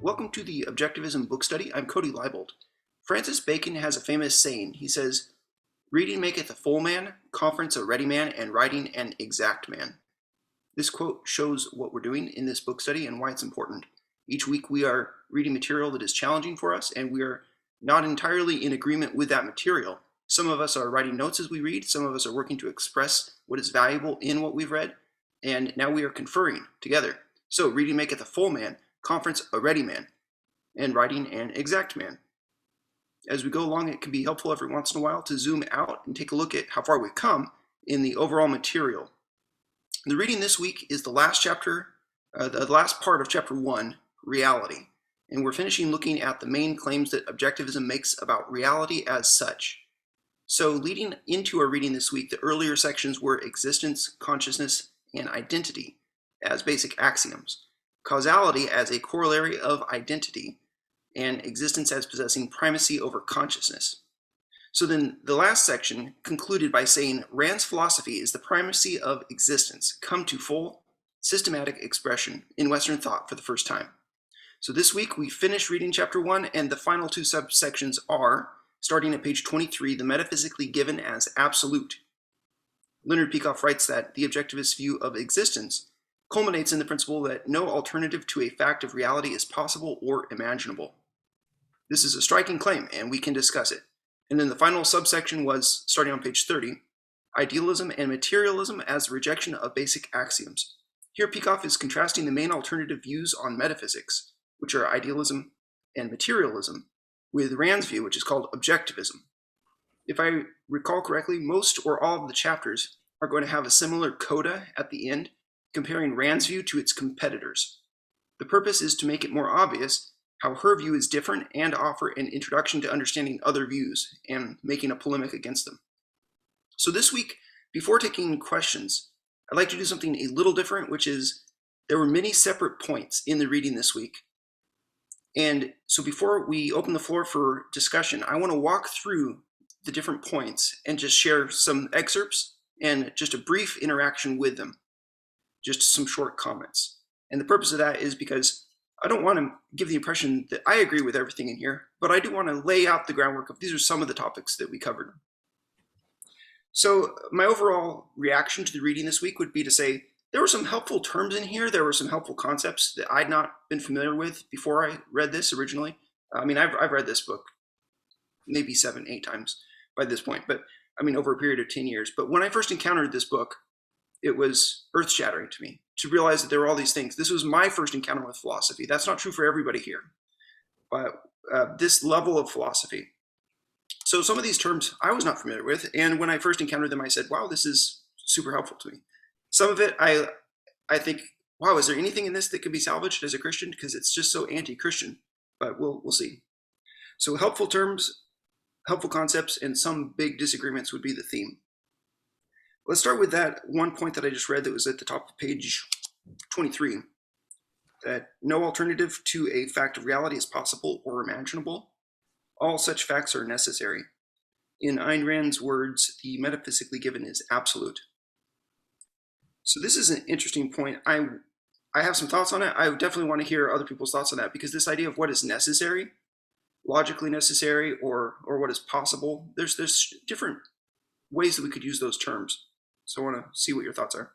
Welcome to the Objectivism Book Study. I'm Cody Leibold. Francis Bacon has a famous saying. He says, "Reading maketh a full man, conference a ready man, and writing an exact man." This quote shows what we're doing in this book study and why it's important. Each week we are reading material that is challenging for us, and we are not entirely in agreement with that material. Some of us are writing notes as we read, some of us are working to express what is valuable in what we've read, and now we are conferring together. So reading maketh a full man, conference a ready man, and writing an exact man. As we go along, it can be helpful every once in a while to zoom out and take a look at how far we've come in the overall material. The reading this week is the last chapter, the last part of chapter 1, reality. And we're finishing looking at the main claims that objectivism makes about reality as such. So leading into our reading this week, the earlier sections were existence, consciousness, and identity as basic axioms, causality as a corollary of identity, and existence as possessing primacy over consciousness. So then the last section concluded by saying Rand's philosophy is the primacy of existence come to full systematic expression in Western thought for the first time. So this week we finished reading chapter 1, and the final two subsections are, starting at page 23, the metaphysically given as absolute. Leonard Peikoff writes that the objectivist view of existence culminates in the principle that no alternative to a fact of reality is possible or imaginable. This is a striking claim, and we can discuss it. And then the final subsection was, starting on page 30, idealism and materialism as the rejection of basic axioms. Here Peikoff is contrasting the main alternative views on metaphysics, which are idealism and materialism, with Rand's view, which is called objectivism. If I recall correctly, most or all of the chapters are going to have a similar coda at the end, comparing Rand's view to its competitors. The purpose is to make it more obvious how her view is different and offer an introduction to understanding other views and making a polemic against them. So this week, before taking questions, I'd like to do something a little different, which is there were many separate points in the reading this week. And so before we open the floor for discussion, I want to walk through the different points and just share some excerpts and just a brief interaction with them. Just some short comments. And the purpose of that is because I don't want to give the impression that I agree with everything in here, but I do want to lay out the groundwork of these are some of the topics that we covered. So my overall reaction to the reading this week would be to say there were some helpful terms in here. There were some helpful concepts that I'd not been familiar with before I read this originally. I mean, I've read this book maybe 7-8 times by this point, but I mean, over a period of 10 years. But when I first encountered this book, it was earth-shattering to me to realize that there were all these things. This was my first encounter with philosophy. That's not true for everybody here, but this level of philosophy. So some of these terms I was not familiar with, and when I first encountered them, I said, wow, this is super helpful to me. Some of it, I think, wow, is there anything in this that could be salvaged as a Christian? Because it's just so anti-Christian, but we'll see. So helpful terms, helpful concepts, and some big disagreements would be the theme. Let's start with that one point that I just read that was at the top of page 23, that no alternative to a fact of reality is possible or imaginable. All such facts are necessary. In Ayn Rand's words, the metaphysically given is absolute. So this is an interesting point. I have some thoughts on it. I definitely want to hear other people's thoughts on that, because this idea of what is necessary, logically necessary, or what is possible, there's different ways that we could use those terms. So I want to see what your thoughts are.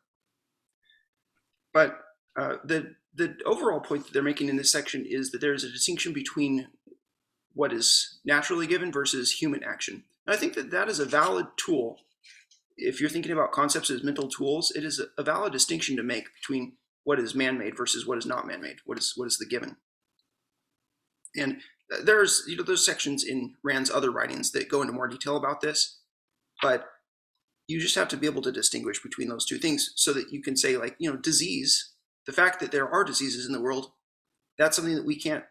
But the overall point that they're making in this section is that there's a distinction between what is naturally given versus human action. And I think that that is a valid tool. If you're thinking about concepts as mental tools, it is a valid distinction to make between what is man-made versus what is not man-made. What is the given? And there's those sections in Rand's other writings that go into more detail about this, but you just have to be able to distinguish between those two things so that you can say, like, disease, the fact that there are diseases in the world, that's something that we can't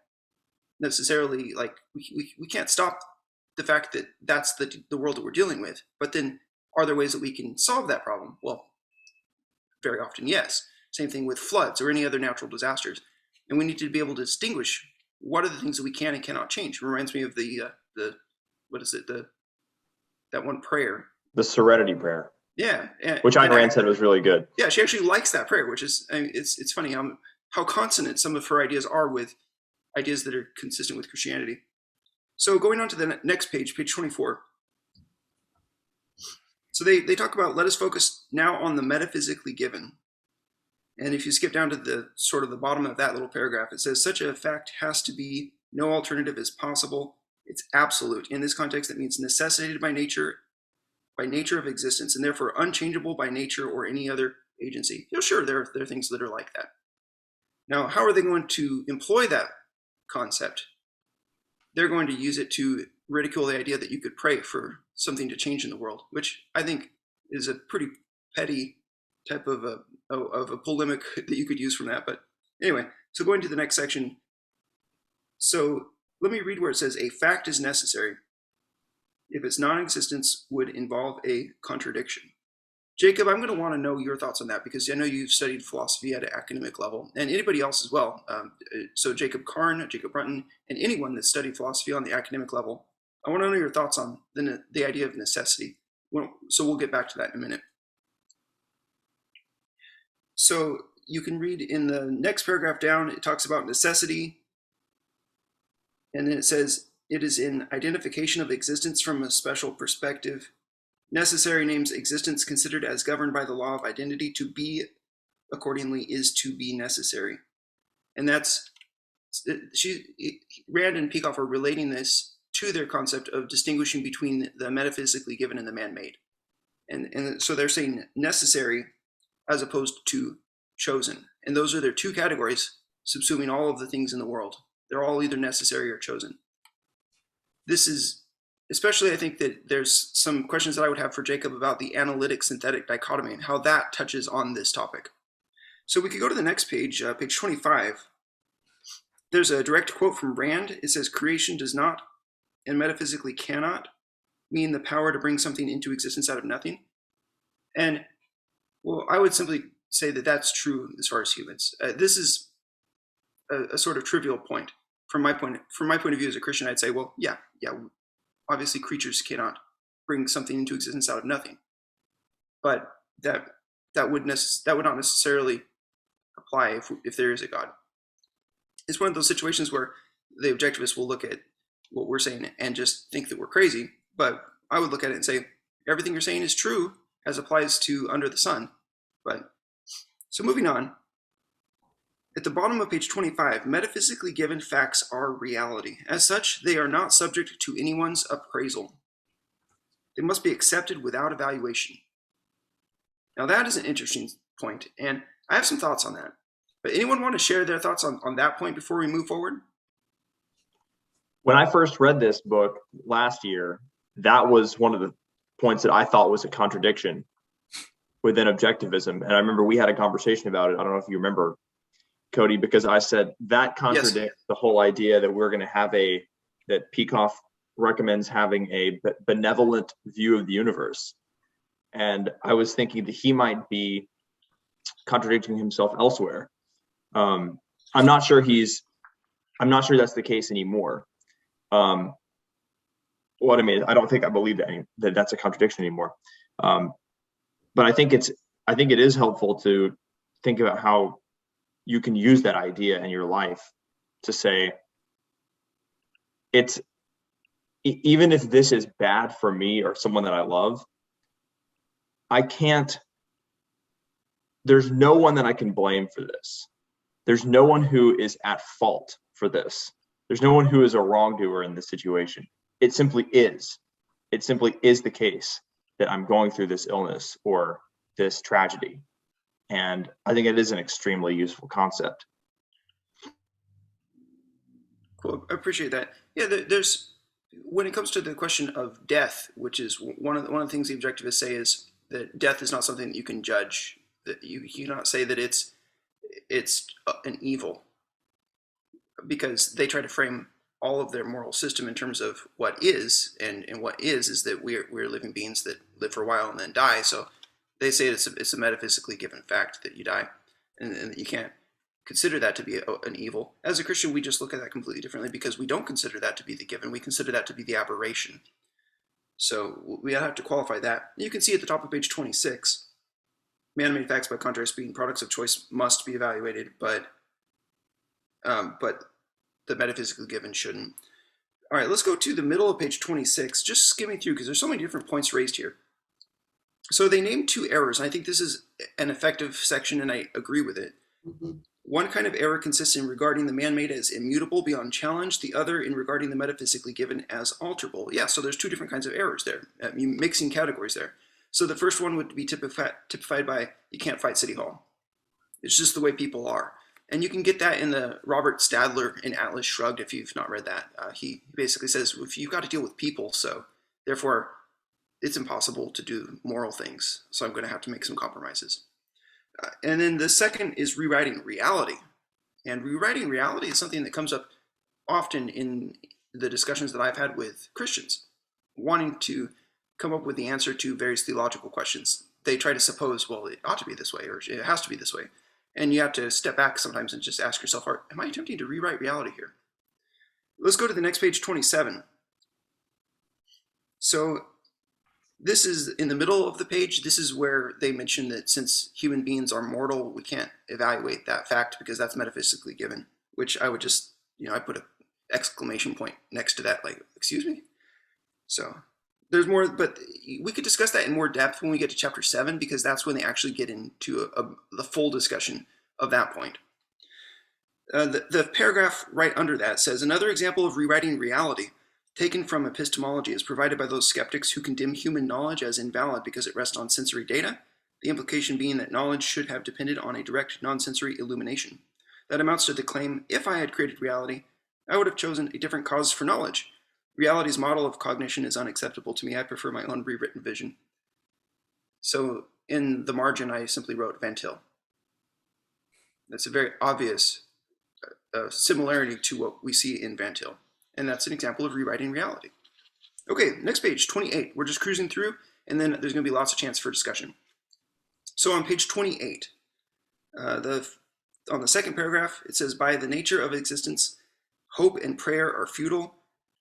necessarily, like, we can't stop the fact that that's the world that we're dealing with. But then are there ways that we can solve that problem? Well, very often, yes. Same thing with floods or any other natural disasters. And we need to be able to distinguish what are the things that we can and cannot change. It reminds me of that one prayer. The Serenity Prayer. Yeah. Which Ayn Rand said was really good. Yeah, she actually likes that prayer, which is, it's funny how consonant some of her ideas are with ideas that are consistent with Christianity. So going on to the next page, page 24. So they talk about, let us focus now on the metaphysically given. And if you skip down to the sort of the bottom of that little paragraph, it says, such a fact has to be, no alternative is possible. It's absolute. In this context, that means necessitated by nature of existence, and therefore unchangeable by nature or any other agency. Sure, there are things that are like that. Now, how are they going to employ that concept? They're going to use it to ridicule the idea that you could pray for something to change in the world, which I think is a pretty petty type of a polemic that you could use from that. But anyway, so going to the next section. So let me read where it says, a fact is necessary if its non-existence would involve a contradiction. Jacob, I'm going to want to know your thoughts on that, because I know you've studied philosophy at an academic level, and anybody else as well. So Jacob Karn, Jacob Brunton, and anyone that studied philosophy on the academic level, I want to know your thoughts on the idea of necessity. So we'll get back to that in a minute. So you can read in the next paragraph down, it talks about necessity, and then it says, it is in identification of existence from a special perspective. Necessary names existence considered as governed by the law of identity. To be, accordingly, is to be necessary. And that's, Rand and Peikoff are relating this to their concept of distinguishing between the metaphysically given and the man-made. And so they're saying necessary as opposed to chosen. And those are their two categories, subsuming all of the things in the world. They're all either necessary or chosen. This is, especially I think that there's some questions that I would have for Jacob about the analytic-synthetic dichotomy and how that touches on this topic. So we could go to the next page, page 25. There's a direct quote from Rand. It says, creation does not, and metaphysically cannot, mean the power to bring something into existence out of nothing. And, well, I would simply say that that's true as far as humans. This is a sort of trivial point. From my point of view as a Christian, I'd say, well, yeah, obviously creatures cannot bring something into existence out of nothing. But that would not necessarily apply if there is a God. It's one of those situations where the objectivist will look at what we're saying and just think that we're crazy. But I would look at it and say, everything you're saying is true as applies to under the sun. But so moving on. At the bottom of page 25, metaphysically given facts are reality. As such, they are not subject to anyone's appraisal. They must be accepted without evaluation. Now that is an interesting point, and I have some thoughts on that. But anyone want to share their thoughts on that point before we move forward? When I first read this book last year, that was one of the points that I thought was a contradiction within objectivism. And I remember we had a conversation about it. I don't know if you remember, Cody, because I said that contradicts the whole idea that we're going to have that Peikoff recommends having a benevolent view of the universe. And I was thinking that he might be contradicting himself elsewhere. I'm not sure that's the case anymore. I don't think I believe that that's a contradiction anymore. But I think it is helpful to think about how you can use that idea in your life to say, even if this is bad for me or someone that I love, there's no one that I can blame for this. There's no one who is at fault for this. There's no one who is a wrongdoer in this situation. It simply is. It simply is the case that I'm going through this illness or this tragedy. And I think it is an extremely useful concept. Cool. I appreciate that. Yeah, there's, when it comes to the question of death, which is one of the things the objectivists say is that death is not something that you can judge. That you cannot say that it's an evil, because they try to frame all of their moral system in terms of what is, and what is that we're living beings that live for a while and then die. So they say it's a metaphysically given fact that you die, and that you can't consider that to be an evil. As a Christian, we just look at that completely differently, because we don't consider that to be the given. We consider that to be the aberration. So we have to qualify that. You can see at the top of page 26, man-made facts, by contrast, being products of choice, must be evaluated, but the metaphysically given shouldn't. All right, let's go to the middle of page 26, just skimming through because there's so many different points raised here. So they named two errors, and I think this is an effective section, and I agree with it. One kind of error consists in regarding the man-made as immutable beyond challenge, the other in regarding the metaphysically given as alterable. Yeah, so there's two different kinds of errors there, mixing categories there. So the first one would be typified by, you can't fight City Hall. It's just the way people are. And you can get that in the Robert Stadler in Atlas Shrugged, if you've not read that. He basically says, if you've got to deal with people, so therefore it's impossible to do moral things, so I'm going to have to make some compromises. And then the second is rewriting reality. And rewriting reality is something that comes up often in the discussions that I've had with Christians, wanting to come up with the answer to various theological questions. They try to suppose, well, it ought to be this way, or it has to be this way. And you have to step back sometimes and just ask yourself, am I attempting to rewrite reality here? Let's go to the next page, 27. So this is in the middle of the page. This is where they mention that since human beings are mortal, we can't evaluate that fact because that's metaphysically given, which I would just, I put an exclamation point next to that, like, excuse me? So there's more, but we could discuss that in more depth when we get to chapter 7, because that's when they actually get into the full discussion of that point. The paragraph right under that says, another example of rewriting reality taken from epistemology is provided by those skeptics who condemn human knowledge as invalid because it rests on sensory data, the implication being that knowledge should have depended on a direct non-sensory illumination. That amounts to the claim, if I had created reality, I would have chosen a different cause for knowledge. Reality's model of cognition is unacceptable to me. I prefer my own rewritten vision. So in the margin, I simply wrote Van Til. That's a very obvious similarity to what we see in Van Til. And that's an example of rewriting reality. Okay, next page, 28. We're just cruising through, and then there's going to be lots of chance for discussion. So on page 28, on the second paragraph, it says, by the nature of existence, hope and prayer are futile.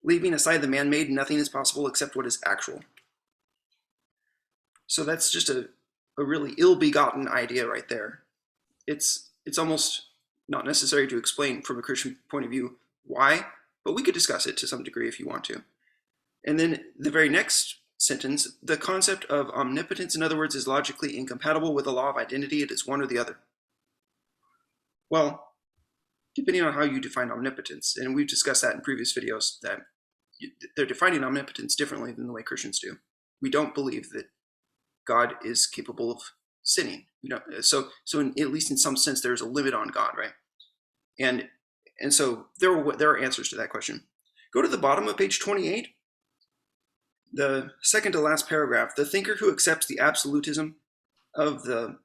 Leaving aside the man-made, nothing is possible except what is actual. So that's just a really ill-begotten idea right there. It's almost not necessary to explain from a Christian point of view why, but we could discuss it to some degree if you want to. And then the very next sentence, the concept of omnipotence, in other words, is logically incompatible with the law of identity. It is one or the other. Well, depending on how you define omnipotence, and we've discussed that in previous videos, that they're defining omnipotence differently than the way Christians do. We don't believe that God is capable of sinning. So at least in some sense, there's a limit on God, right? And so there are answers to that question. Go to the bottom of page 28, the second to last paragraph. The thinker who accepts the absolutism of the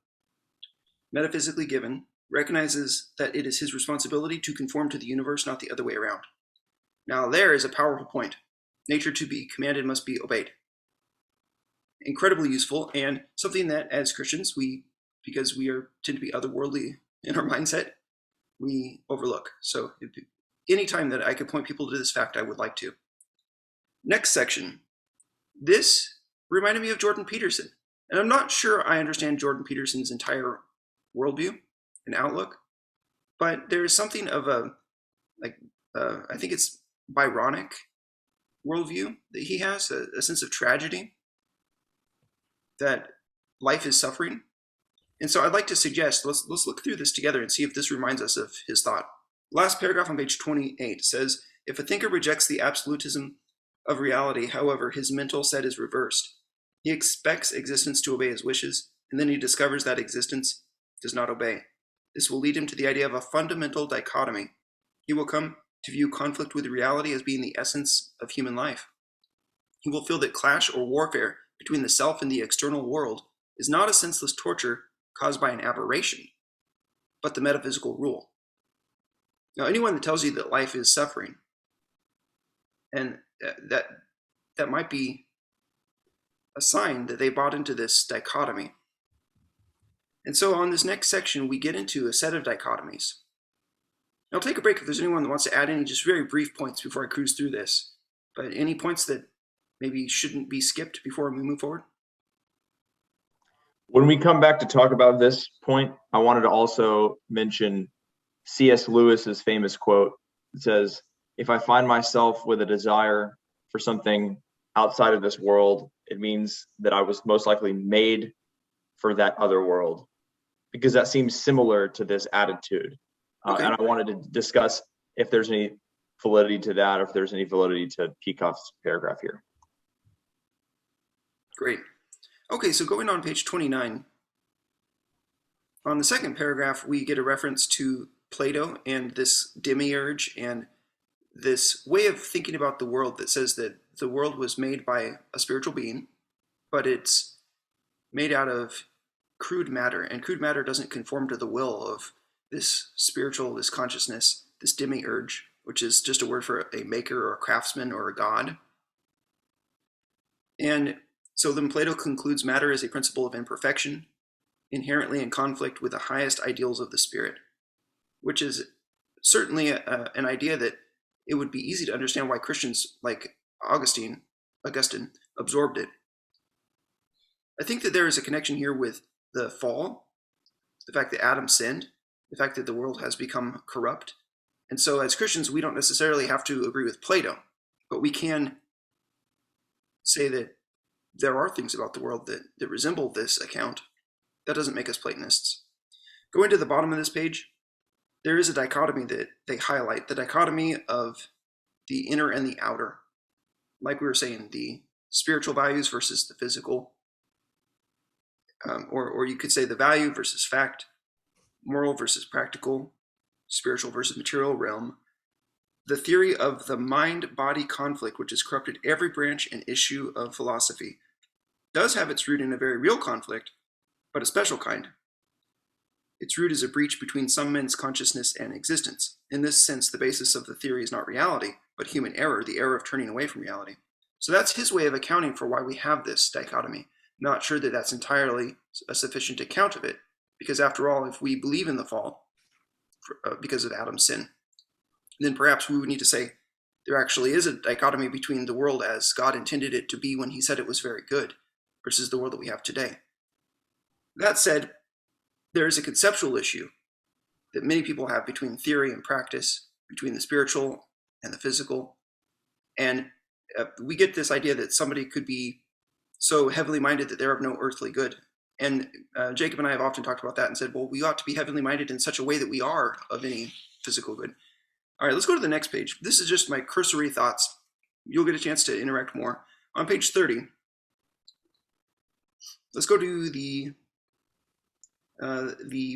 metaphysically given recognizes that it is his responsibility to conform to the universe, not the other way around. Now there is a powerful point. Nature to be commanded must be obeyed. Incredibly useful, and something that as Christians, because we tend to be otherworldly in our mindset, we overlook. So anytime that I could point people to this fact, I would like to. Next section. This reminded me of Jordan Peterson. And I'm not sure I understand Jordan Peterson's entire worldview and outlook, but there is something of I think it's Byronic worldview that he has, a sense of tragedy, that life is suffering. And so I'd like to suggest, let's look through this together and see if this reminds us of his thought. Last paragraph on page 28 says, if a thinker rejects the absolutism of reality, however, his mental set is reversed. He expects existence to obey his wishes, and then he discovers that existence does not obey. This will lead him to the idea of a fundamental dichotomy. He will come to view conflict with reality as being the essence of human life. He will feel that clash or warfare between the self and the external world is not a senseless torture caused by an aberration, but the metaphysical rule. Now, anyone that tells you that life is suffering, and that might be a sign that they bought into this dichotomy. And so on this next section, we get into a set of dichotomies. I'll take a break if there's anyone that wants to add any just very brief points before I cruise through this. But any points that maybe shouldn't be skipped before we move forward? When we come back to talk about this point, I wanted to also mention C.S. Lewis's famous quote It says, if I find myself with a desire for something outside of this world, it means that I was most likely made for that other world, because that seems similar to this attitude. Okay. And I wanted to discuss if there's any validity to that, or if there's any validity to Peikoff's paragraph here. Great. Okay, so going on page 29, on the second paragraph, we get a reference to Plato and this demiurge and this way of thinking about the world that says that the world was made by a spiritual being, but it's made out of crude matter, and crude matter doesn't conform to the will of this spiritual, this consciousness, this demiurge, which is just a word for a maker or a craftsman or a god. And so then Plato concludes matter is a principle of imperfection, inherently in conflict with the highest ideals of the spirit, which is certainly an idea that it would be easy to understand why Christians like Augustine absorbed it. I think that there is a connection here with the fall, the fact that Adam sinned, the fact that the world has become corrupt. And so as Christians, we don't necessarily have to agree with Plato, but we can say that there are things about the world that resemble this account. That doesn't make us Platonists. Going to the bottom of this page, there is a dichotomy that they highlight, the dichotomy of the inner and the outer. Like we were saying, the spiritual values versus the physical, or you could say the value versus fact, moral versus practical, spiritual versus material realm. The theory of the mind-body conflict, which has corrupted every branch and issue of philosophy, does have its root in a very real conflict, but a special kind. Its root is a breach between some men's consciousness and existence. In this sense, the basis of the theory is not reality, but human error, the error of turning away from reality. So that's his way of accounting for why we have this dichotomy. Not sure that that's entirely a sufficient account of it, because after all, if we believe in the fall because of Adam's sin, then perhaps we would need to say there actually is a dichotomy between the world as God intended it to be when he said it was very good versus the world that we have today. That said, there is a conceptual issue that many people have between theory and practice, between the spiritual and the physical. And we get this idea that somebody could be so heavenly minded that they're of no earthly good. And Jacob and I have often talked about that and said, well, we ought to be heavenly minded in such a way that we are of any physical good. All right, let's go to the next page. This is just my cursory thoughts. You'll get a chance to interact more. On page 30, let's go to the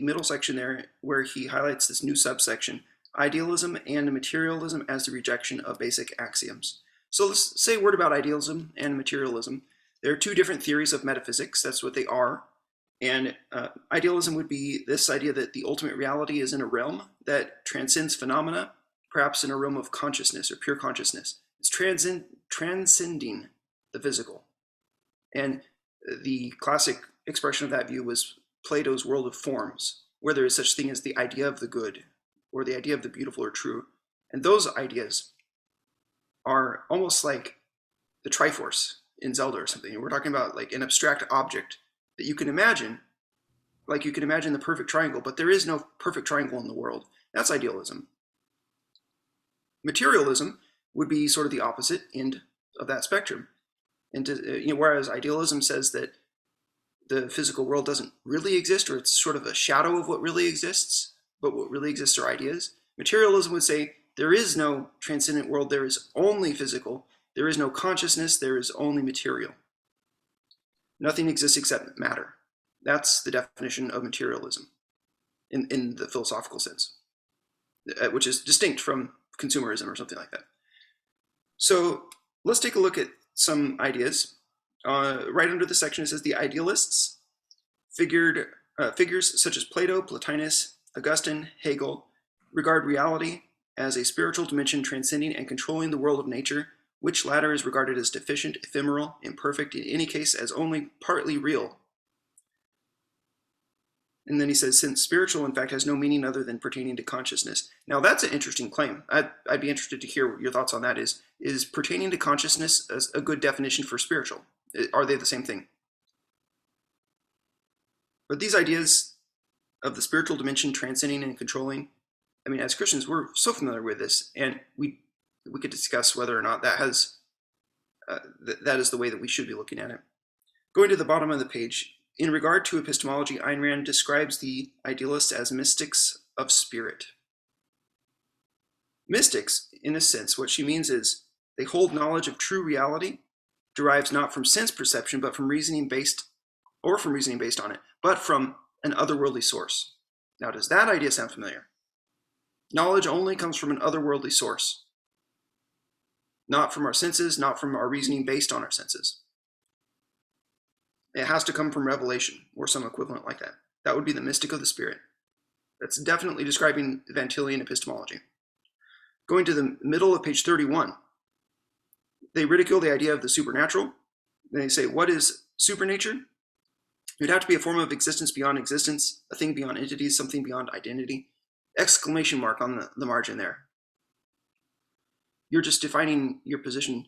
middle section there where he highlights this new subsection, Idealism and Materialism as the rejection of basic axioms. So let's say a word about idealism and materialism. There are two different theories of metaphysics. That's what they are. And idealism would be this idea that the ultimate reality is in a realm that transcends phenomena, perhaps in a realm of consciousness or pure consciousness. It's transcending the physical. And the classic expression of that view was Plato's world of forms, where there is such thing as the idea of the good or the idea of the beautiful or true. And those ideas are almost like the Triforce in Zelda or something. We're talking about like an abstract object that you can imagine, like you can imagine the perfect triangle, but there is no perfect triangle in the world. That's idealism. Materialism would be sort of the opposite end of that spectrum. And whereas idealism says that the physical world doesn't really exist, or it's sort of a shadow of what really exists, but what really exists are ideas. Materialism would say there is no transcendent world, there is only physical, there is no consciousness, there is only material. Nothing exists except matter. That's the definition of materialism in the philosophical sense, which is distinct from consumerism or something like that. So let's take a look at some ideas. Right under the section it says the idealists figures such as Plato, Plotinus, Augustine, Hegel regard reality as a spiritual dimension transcending and controlling the world of nature, which latter is regarded as deficient, ephemeral, imperfect, in any case as only partly real. And then he says, since spiritual, in fact, has no meaning other than pertaining to consciousness. Now, that's an interesting claim. I'd be interested to hear your thoughts on that. Is pertaining to consciousness a good definition for spiritual? Are they the same thing? But these ideas of the spiritual dimension transcending and controlling I mean, as Christians, we're so familiar with this, and we could discuss whether or not that has that is the way that we should be looking at it. Going to the bottom of the page, in regard to epistemology, Ayn Rand describes the idealists as mystics of spirit. Mystics, in a sense, what she means is they hold knowledge of true reality, derives not from sense perception, but from reasoning based on it, but from an otherworldly source. Now, does that idea sound familiar? Knowledge only comes from an otherworldly source, not from our senses, not from our reasoning based on our senses. It has to come from revelation or some equivalent like that. That would be the mystic of the spirit. That's definitely describing Van Tillian epistemology. Going to the middle of page 31, they ridicule the idea of the supernatural. They say, what is supernature? It would have to be a form of existence beyond existence, a thing beyond entities, something beyond identity. Exclamation mark on the margin there. You're just defining your position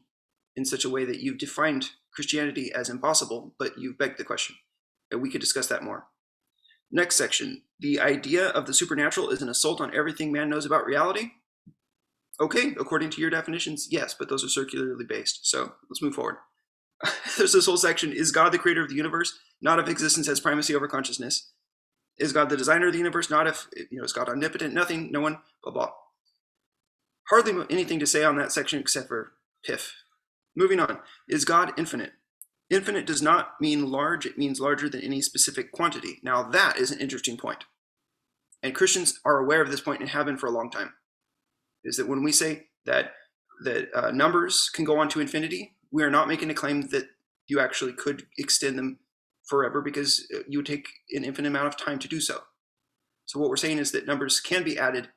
in such a way that you've defined Christianity as impossible, but you've begged the question. And we could discuss that more. Next section, the idea of the supernatural is an assault on everything man knows about reality. Okay, according to your definitions, yes, but those are circularly based. So let's move forward. There's this whole section, is God the creator of the universe? Not if existence has primacy over consciousness. Is God the designer of the universe? Not if, is God omnipotent? Nothing, no one, blah, blah. Hardly anything to say on that section except for piff. Moving on, is God infinite? Infinite does not mean large, it means larger than any specific quantity. Now that is an interesting point. And Christians are aware of this point and have been for a long time. Is that when we say that numbers can go on to infinity, we are not making a claim that you actually could extend them forever because you would take an infinite amount of time to do so. So what we're saying is that numbers can be added,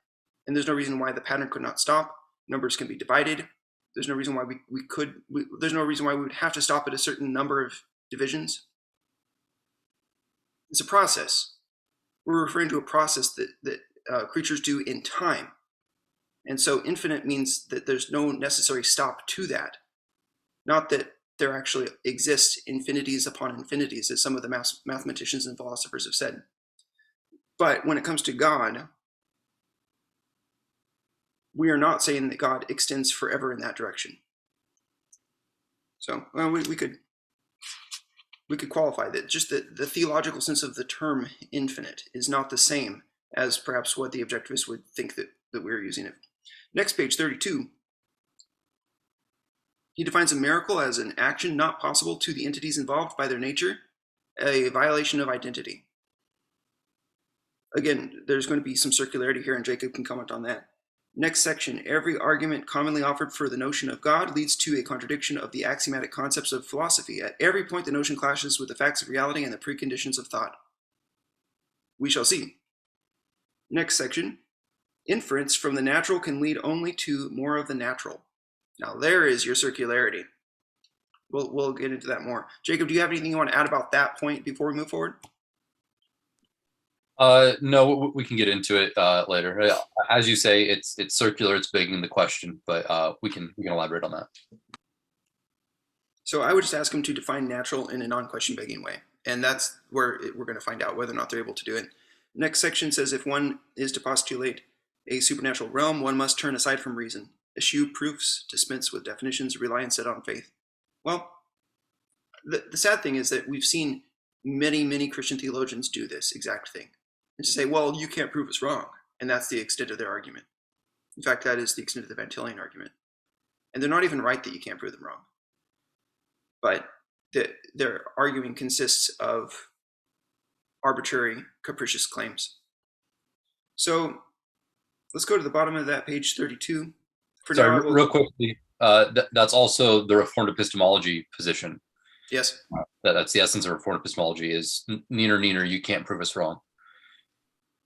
and there's no reason why the pattern could not stop. Numbers can be divided. There's no reason why there's no reason why we would have to stop at a certain number of divisions. It's a process. We're referring to a process that creatures do in time. And so infinite means that there's no necessary stop to that. Not that there actually exists infinities upon infinities, as some of the mathematicians and philosophers have said. But when it comes to God, we are not saying that God extends forever in that direction. So we could qualify that just the theological sense of the term infinite is not the same as perhaps what the objectivists would think that we're using it. Next, page 32. He defines a miracle as an action not possible to the entities involved by their nature, a violation of identity. Again, there's going to be some circularity here, and Jacob can comment on that. Next section, every argument commonly offered for the notion of God leads to a contradiction of the axiomatic concepts of philosophy. At every point, the notion clashes with the facts of reality and the preconditions of thought. We shall see. Next section, inference from the natural can lead only to more of the natural. Now there is your circularity. We'll get into that more. Jacob, do you have anything you want to add about that point before we move forward? No, we can get into it later. As you say, it's circular. It's begging the question, but we can elaborate on that. So I would just ask them to define natural in a non-question begging way, and that's where we're going to find out whether or not they're able to do it. Next section says if one is to postulate a supernatural realm, one must turn aside from reason, eschew proofs, dispense with definitions, rely instead on faith. Well, the sad thing is that we've seen many Christian theologians do this exact thing. And to say, well, you can't prove us wrong. And that's the extent of their argument. In fact, that is the extent of the Van Tillian argument. And they're not even right that you can't prove them wrong. But their arguing consists of arbitrary, capricious claims. So let's go to the bottom of that, page 32. Sorry, real quickly, that's also the Reformed epistemology position. Yes. That's the essence of Reformed epistemology is neener, you can't prove us wrong.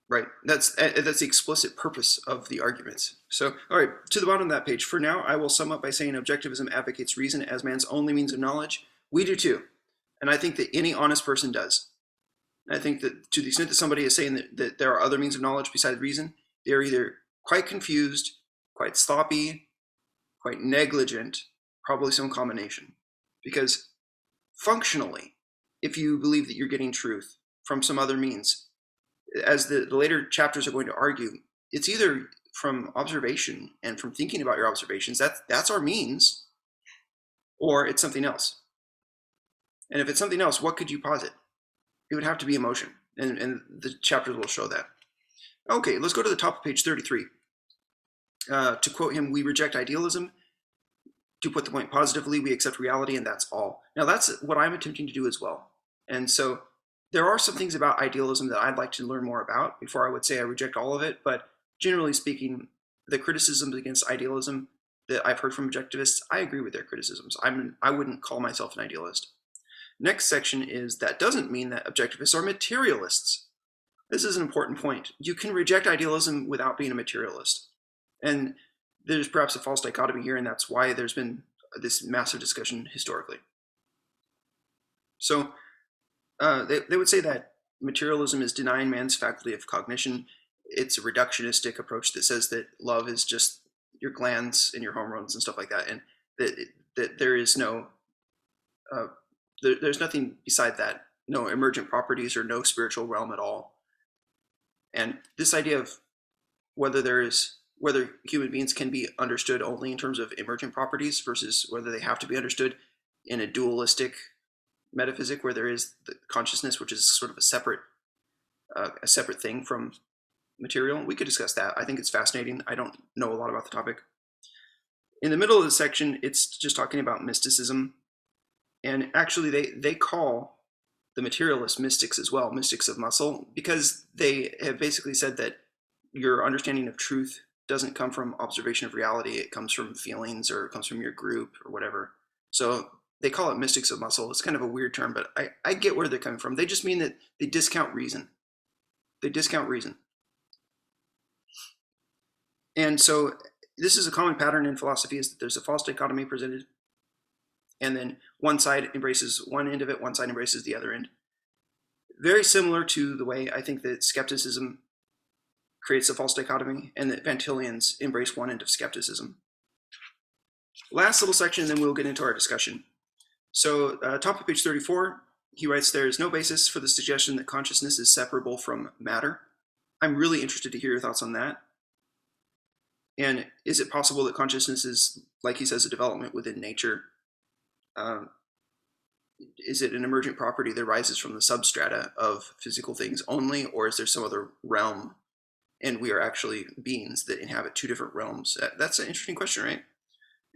Right. That's the explicit purpose of the arguments. So, all right, to the bottom of that page. For now, I will sum up by saying objectivism advocates reason as man's only means of knowledge. We do too. And I think that any honest person does. And I think that to the extent that somebody is saying that there are other means of knowledge besides reason, they're either quite confused, quite sloppy, quite negligent, probably some combination. Because functionally, if you believe that you're getting truth from some other means, as the later chapters are going to argue, it's either from observation and from thinking about your observations, that's our means, or it's something else. And if it's something else, what could you posit? It would have to be emotion, and the chapters will show that. Okay, let's go to the top of page 33. To quote him, we reject idealism. To put the point positively, we accept reality, and that's all. Now, that's what I'm attempting to do as well. And so there are some things about idealism that I'd like to learn more about before I would say I reject all of it. But generally speaking, the criticisms against idealism that I've heard from objectivists, I agree with their criticisms. I wouldn't call myself an idealist. Next section is that doesn't mean that objectivists are materialists. This is an important point. You can reject idealism without being a materialist. And there's perhaps a false dichotomy here, and that's why there's been this massive discussion historically. So they would say that materialism is denying man's faculty of cognition. It's a reductionistic approach that says that love is just your glands and your hormones and stuff like that, and that there is no, there's nothing beside that, no emergent properties or no spiritual realm at all. And this idea of whether human beings can be understood only in terms of emergent properties versus whether they have to be understood in a dualistic metaphysic where there is the consciousness, which is sort of a separate thing from material. We could discuss that. I think it's fascinating. I don't know a lot about the topic. In the middle of the section, it's just talking about mysticism. And actually, they call the materialist mystics as well, mystics of muscle, because they have basically said that your understanding of truth doesn't come from observation of reality. It comes from feelings, or it comes from your group or whatever. So they call it mystics of muscle. It's kind of a weird term, but I get where they're coming from. They just mean that they discount reason. They discount reason. And so this is a common pattern in philosophy, is that there's a false dichotomy presented, and then one side embraces one end of it, one side embraces the other end. Very similar to the way I think that skepticism creates a false dichotomy, and that Van Tillians embrace one end of skepticism. Last little section, and then we'll get into our discussion. So top of page 34, he writes, there is no basis for the suggestion that consciousness is separable from matter. I'm really interested to hear your thoughts on that. And is it possible that consciousness is, like he says, a development within nature? Is it an emergent property that rises from the substrata of physical things only, or is there some other realm, and we are actually beings that inhabit two different realms? That's an interesting question, right?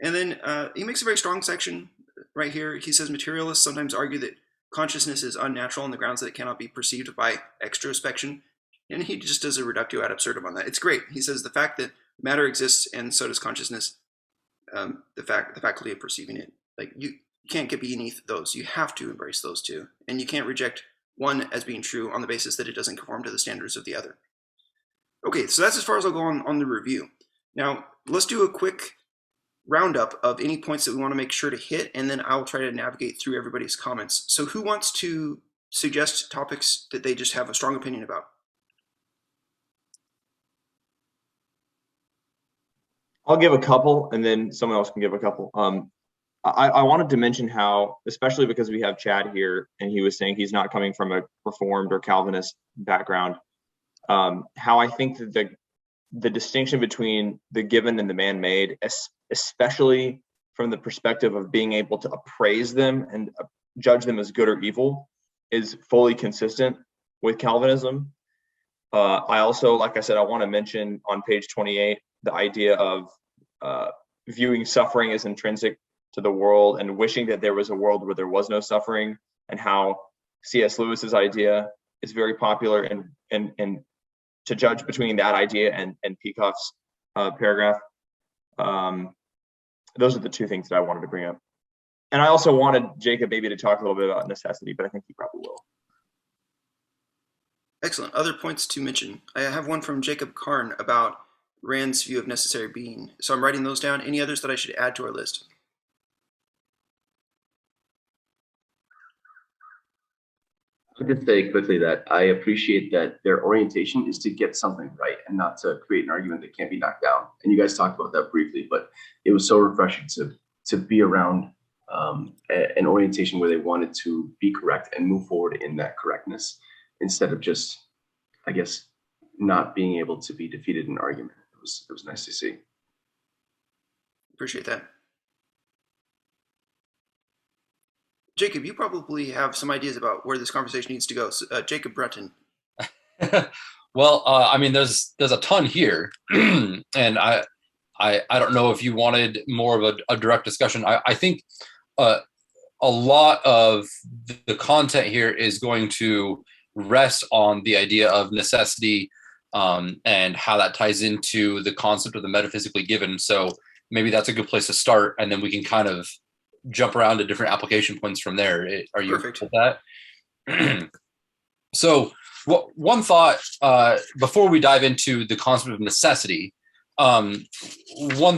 And then he makes a very strong section right here. He says materialists sometimes argue that consciousness is unnatural on the grounds that it cannot be perceived by extrospection, and he just does a reductio ad absurdum on that. It's great. He says the fact that matter exists and so does consciousness, the faculty of perceiving it, like you can't get beneath those. You have to embrace those two, and you can't reject one as being true on the basis that it doesn't conform to the standards of the other. Okay, so that's as far as I'll go on the review. Now let's do a quick roundup of any points that we want to make sure to hit, and then I'll try to navigate through everybody's comments. So who wants to suggest topics that they just have a strong opinion about? I'll give a couple, and then someone else can give a couple. I wanted to mention how, especially because we have Chad here, and he was saying he's not coming from a Reformed or Calvinist background, how I think that the distinction between the given and the man-made, especially from the perspective of being able to appraise them and judge them as good or evil, is fully consistent with Calvinism. I also, like I said, I want to mention on page 28 the idea of viewing suffering as intrinsic to the world and wishing that there was a world where there was no suffering, and how C.S. Lewis's idea is very popular, and to judge between that idea and Peikoff's paragraph. Those are the two things that I wanted to bring up. And I also wanted Jacob maybe to talk a little bit about necessity, but I think he probably will. Excellent. Other points to mention. I have one from Jacob Karn about Rand's view of necessary being. So I'm writing those down. Any others that I should add to our list? I'll just say quickly that I appreciate that their orientation is to get something right and not to create an argument that can't be knocked down. And you guys talked about that briefly, but it was so refreshing to be around an orientation where they wanted to be correct and move forward in that correctness, instead of just, I guess, not being able to be defeated in argument. It was nice to see. Appreciate that. Jacob, you probably have some ideas about where this conversation needs to go. So, Jacob Breton. Well, I mean, there's a ton here, and I don't know if you wanted more of a direct discussion. I think a lot of the content here is going to rest on the idea of necessity, and how that ties into the concept of the metaphysically given. So maybe that's a good place to start, and then we can kind of jump around to different application points from there. Are you Perfect with that? So one thought before we dive into the concept of necessity, one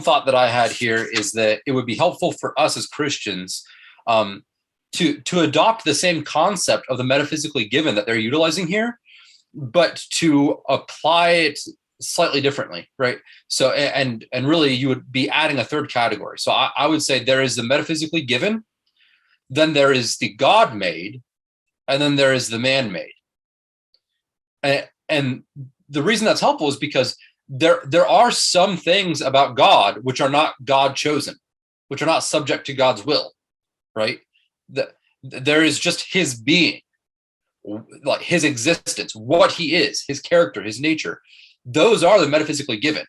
thought that I had here is that it would be helpful for us as Christians to adopt the same concept of the metaphysically given that they're utilizing here, but to apply it slightly differently, right? So, and really you would be adding a third category. So I would say there is the metaphysically given, then there is the God-made, and then there is the man-made. And the reason that's helpful is because there are some things about God which are not God chosen, which are not subject to God's will, right? There is just his being, like his existence, what he is, his character, his nature. Those are the metaphysically given.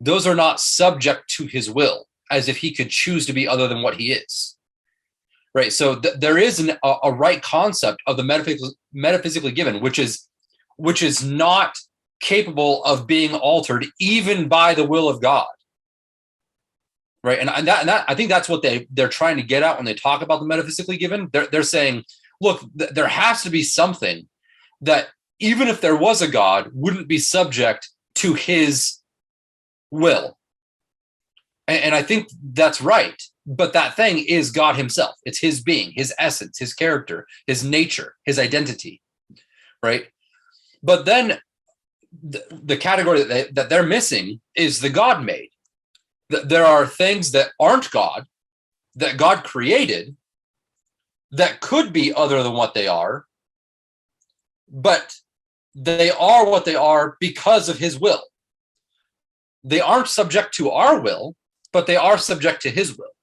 Those are not subject to his will, as if he could choose to be other than what he is, right? So there is a right concept of the metaphysically given, which is not capable of being altered even by the will of God, right? And that I think that's what they're trying to get at when they talk about the metaphysically given. They're saying, look, there has to be something that, even if there was a God, wouldn't be subject to his will. And I think that's right. But that thing is God himself. It's his being, his essence, his character, his nature, his identity, right? But then the category that they're missing is the God-made. There are things that aren't God, that God created, that could be other than what they are, but they are what they are because of his will. They aren't subject to our will, but they are subject to his will,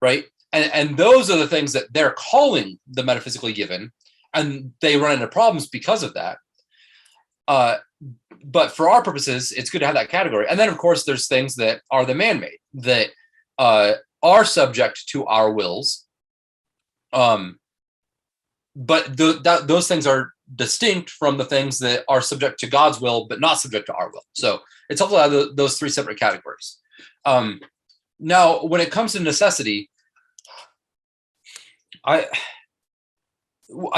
right? And those are the things that they're calling the metaphysically given, and they run into problems because of that. But for our purposes, it's good to have that category. And then, of course, there's things that are the man-made, that are subject to our wills. But those things are distinct from the things that are subject to God's will, but not subject to our will. So it's helpful to have those three separate categories. Now, when it comes to necessity, I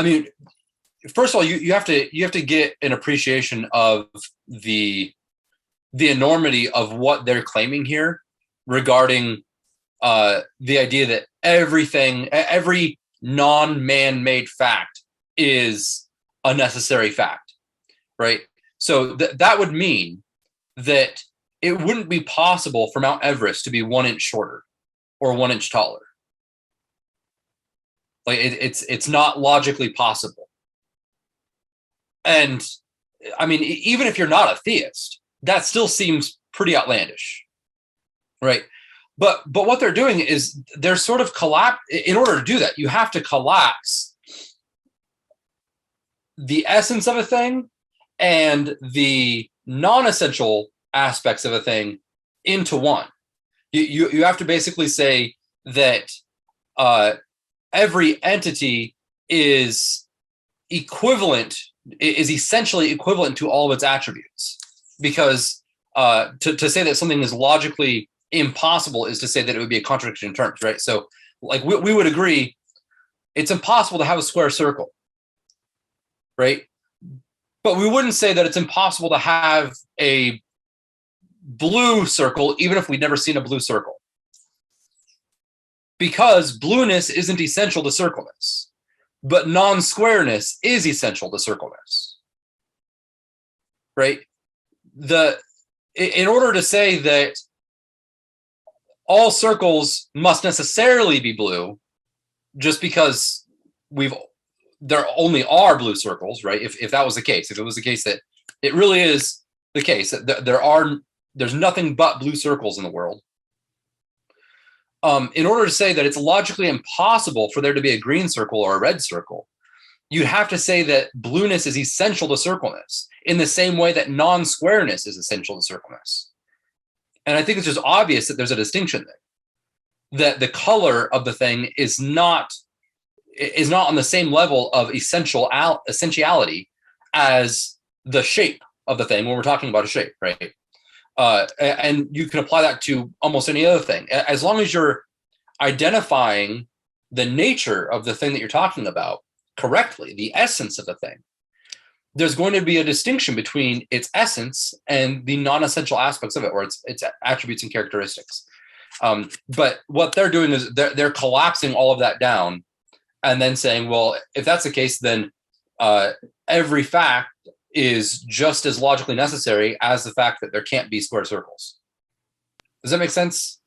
mean, first of all, you have to get an appreciation of the enormity of what they're claiming here regarding the idea that every non-man-made fact is a necessary fact, right? So that would mean that it wouldn't be possible for Mount Everest to be 1 inch shorter or 1 inch taller. Like it's not logically possible. And I mean, even if you're not a theist, that still seems pretty outlandish, right? But what they're doing is they're sort of in order to do that, you have to collapse the essence of a thing and the non-essential aspects of a thing into one. You have to basically say that every entity is essentially equivalent to all of its attributes, because to say that something is logically impossible is to say that it would be a contradiction in terms, right? So like we would agree it's impossible to have a square circle, right? But we wouldn't say that it's impossible to have a blue circle even if we'd never seen a blue circle, because blueness isn't essential to circleness, but non-squareness is essential to circleness, right? In order to say that all circles must necessarily be blue, just because there only are blue circles, right? If that was the case, if it was the case that It really is the case that there's nothing but blue circles in the world. In order to say that it's logically impossible for there to be a green circle or a red circle, you'd have to say that blueness is essential to circleness in the same way that non-squareness is essential to circleness. And I think it's just obvious that there's a distinction there, that the color of the thing is not on the same level of essentiality as the shape of the thing when we're talking about a shape, right? And you can apply that to almost any other thing. As long as you're identifying the nature of the thing that you're talking about correctly, the essence of the thing, there's going to be a distinction between its essence and the non-essential aspects of it, or its attributes and characteristics. But what they're doing is they're collapsing all of that down and then saying, well, if that's the case, then every fact is just as logically necessary as the fact that there can't be square circles. Does that make sense?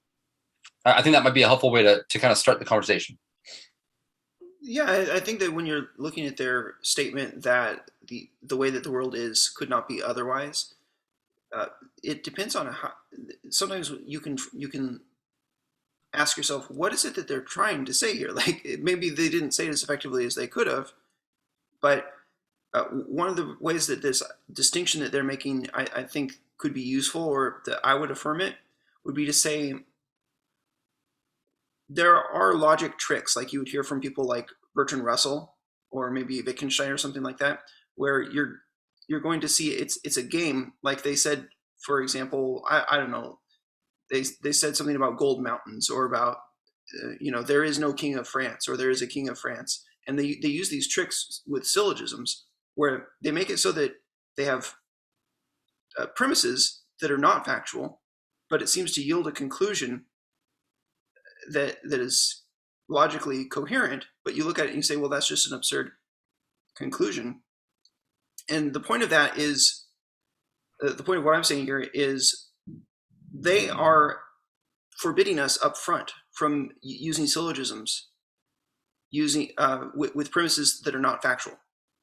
I think that might be a helpful way to kind of start the conversation. Yeah, I think that when you're looking at their statement that the way that the world is could not be otherwise, it depends on how. Sometimes you can ask yourself, what is it that they're trying to say here? Like, maybe they didn't say it as effectively as they could have, but one of the ways that this distinction that they're making, I think, could be useful, or that I would affirm it, would be to say there are logic tricks, like you would hear from people like Bertrand Russell or maybe Wittgenstein or something like that, where you're going to see it's a game. Like they said, for example, I don't know, they said something about gold mountains, or about there is no king of France, or there is a king of France, and they use these tricks with syllogisms where they make it so that they have premises that are not factual, but it seems to yield a conclusion that is logically coherent, but you look at it and you say, well, that's just an absurd conclusion. And the point of that is, the point of what I'm saying here is, they are forbidding us up front from using syllogisms, with premises that are not factual.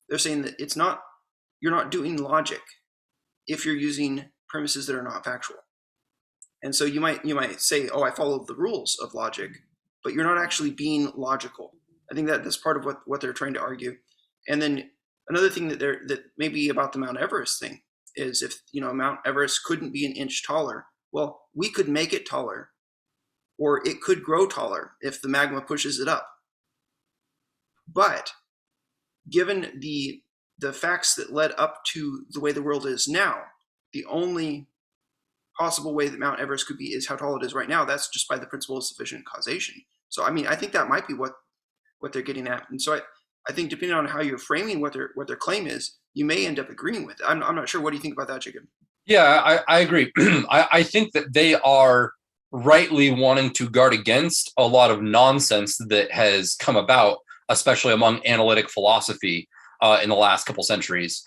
They're saying that you're not doing logic if you're using premises that are not factual. And so you might say, oh, I follow the rules of logic, but you're not actually being logical. I think that's part of what they're trying to argue. And then another thing that maybe about the Mount Everest thing is, if Mount Everest couldn't be an inch taller, well, we could make it taller, or it could grow taller if the magma pushes it up. But given the facts that led up to the way the world is now, the only possible way that Mount Everest could be is how tall it is right now. That's just by the principle of sufficient causation. So I mean, I think that might be what they're getting at. And so I think depending on how you're framing what their claim is, you may end up agreeing with it. I'm not sure. What do you think about that, Jacob? Yeah, I agree. I think that they are rightly wanting to guard against a lot of nonsense that has come about, especially among analytic philosophy in the last couple centuries,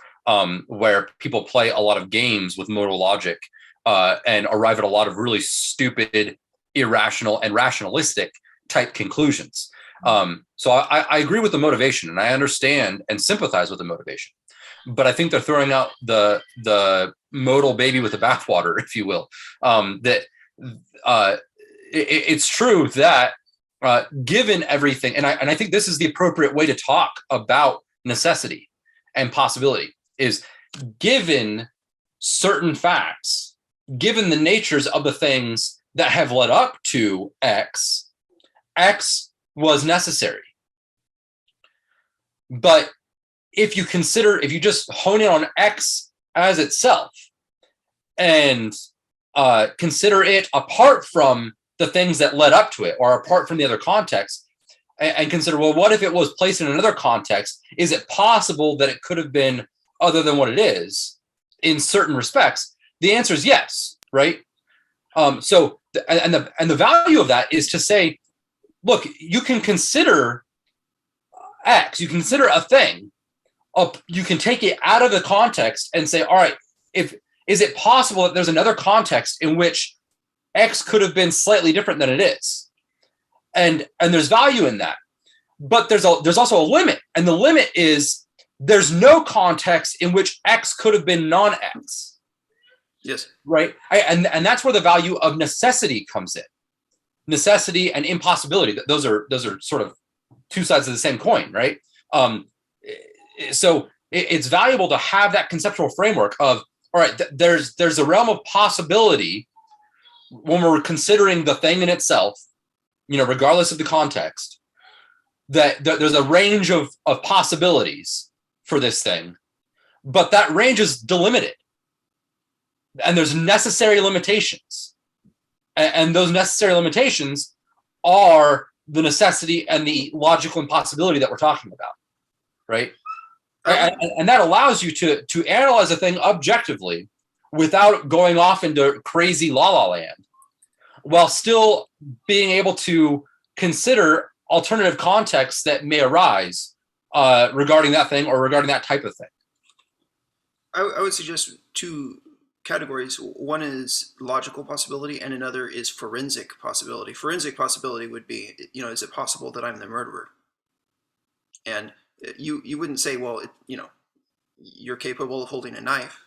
where people play a lot of games with modal logic and arrive at a lot of really stupid, irrational, and rationalistic type conclusions. So I agree with the motivation, and I understand and sympathize with the motivation. But I think they're throwing out the modal baby with the bathwater, if you will. It's true that given everything, and I think this is the appropriate way to talk about necessity and possibility, is given certain facts, given the natures of the things that have led up to X was necessary. But if you just hone in on X as itself and consider it apart from the things that led up to it, or apart from the other context, and consider, well, what if it was placed in another context? Is it possible that it could have been other than what it is in certain respects? The answer is yes, right? So the value of that is to say, look, you can consider X, you consider a thing, you can take it out of the context and say, all right, is it possible that there's another context in which X could have been slightly different than it is? And there's value in that. But there's also a limit. And the limit is there's no context in which X could have been non-X. Yes. Right. And that's where the value of necessity comes in. Necessity and impossibility. Those are sort of two sides of the same coin, right? So it's valuable to have that conceptual framework of, all right, there's a realm of possibility when we're considering the thing in itself, regardless of the context, that there's a range of possibilities for this thing, but that range is delimited. And there's necessary limitations. And those necessary limitations are the necessity and the logical impossibility that we're talking about, right? And that allows you to analyze a thing objectively without going off into crazy la-la land, while still being able to consider alternative contexts that may arise regarding that thing or regarding that type of thing. I would suggest two categories. One is logical possibility and another is forensic possibility. Forensic possibility would be, is it possible that I'm the murderer? And you wouldn't say, well, you're capable of holding a knife,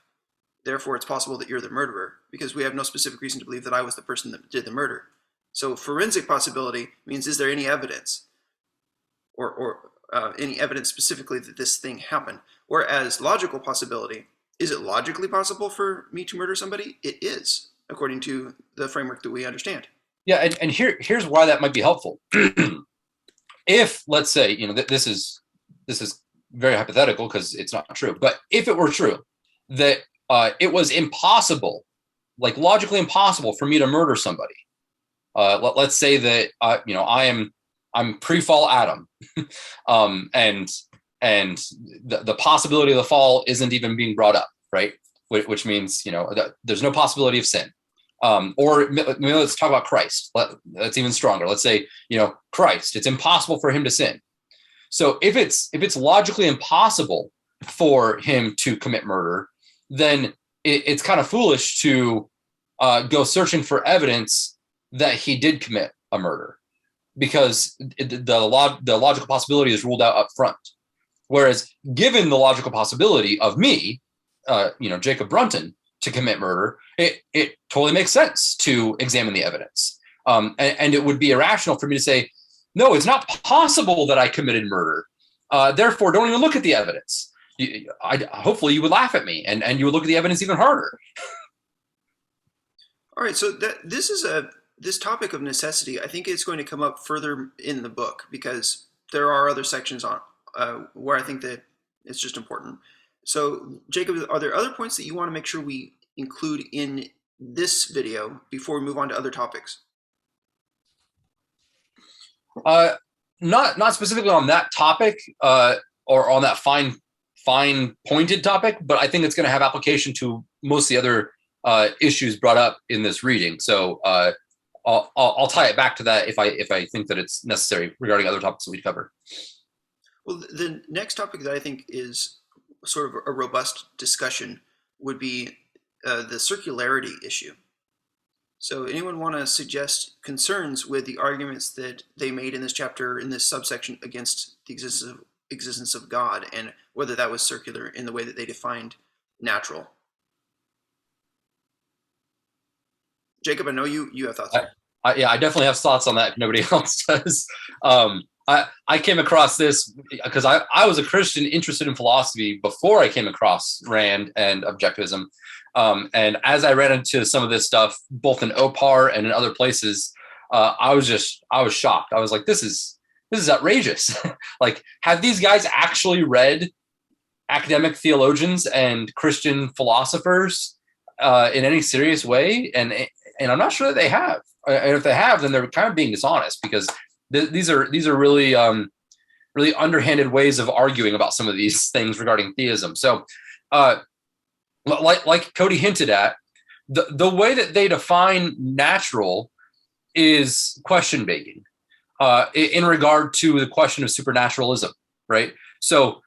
therefore it's possible that you're the murderer, because we have no specific reason to believe that I was the person that did the murder. So forensic possibility means, is there any evidence or any evidence specifically that this thing happened? Whereas logical possibility, is it logically possible for me to murder somebody? It is, according to the framework that we understand. Yeah, and here's why that might be helpful. If, let's say, this is very hypothetical because it's not true, but if it were true that it was impossible, like logically impossible for me to murder somebody, let's say that I'm pre-fall Adam, and the possibility of the fall isn't even being brought up, right? Which means, there's no possibility of sin. Or let's talk about Christ. That's even stronger. Let's say, Christ, it's impossible for him to sin. So if it's logically impossible for him to commit murder, then it's kind of foolish to go searching for evidence that he did commit a murder, because the logical possibility is ruled out up front. Whereas given the logical possibility of me, Jacob Brunton, to commit murder, it totally makes sense to examine the evidence. And it would be irrational for me to say, no, it's not possible that I committed murder. Therefore, don't even look at the evidence. Hopefully you would laugh at me and you would look at the evidence even harder. All right, so this topic of necessity, I think it's going to come up further in the book, because there are other sections on where I think that it's just important. So, Jacob, are there other points that you want to make sure we include in this video before we move on to other topics? Not specifically on that topic or on that fine pointed topic, but I think it's going to have application to most of the other issues brought up in this reading. So I'll tie it back to that if I think that it's necessary regarding other topics that we cover. Well, the next topic that I think is sort of a robust discussion would be the circularity issue. So anyone want to suggest concerns with the arguments that they made in this chapter, in this subsection, against the existence of God, and whether that was circular in the way that they defined natural? Jacob, I know you have thoughts. Yeah, I definitely have thoughts on that if nobody else does. I came across this because I was a Christian interested in philosophy before I came across Rand and Objectivism. And as I ran into some of this stuff, both in OPAR and in other places, I was shocked. I was like, this is outrageous. Like, have these guys actually read academic theologians and Christian philosophers in any serious way? And I'm not sure that they have. And if they have, then they're kind of being dishonest, because these are really really underhanded ways of arguing about some of these things regarding theism. So like Cody hinted at, the way that they define natural is question begging in regard to the question of supernaturalism, right? So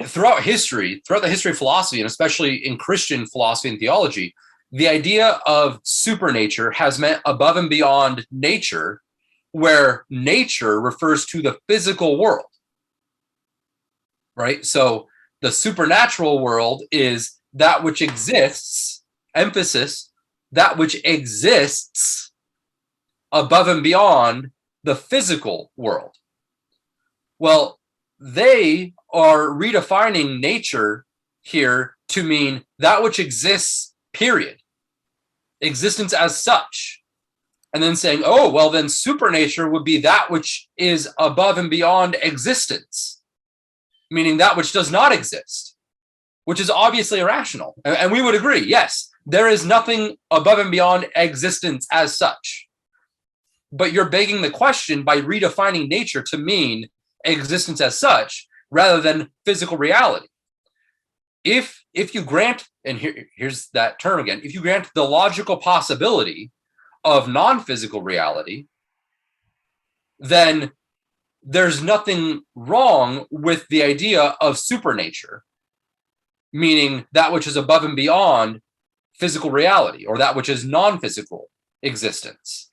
throughout the history of philosophy, and especially in Christian philosophy and theology, the idea of supernature has meant above and beyond nature, where nature refers to the physical world. right? So the supernatural world is that which exists, emphasis, that which exists above and beyond the physical world. Well, they are redefining nature here to mean that which exists, period. Existence as such. And then saying, oh, well, then supernature would be that which is above and beyond existence, meaning that which does not exist, which is obviously irrational. And we would agree, yes, there is nothing above and beyond existence as such. But you're begging the question by redefining nature to mean existence as such rather than physical reality. If you grant, and here's that term again, if you grant the logical possibility of non-physical reality, then there's nothing wrong with the idea of supernature, meaning that which is above and beyond physical reality, or that which is non-physical existence.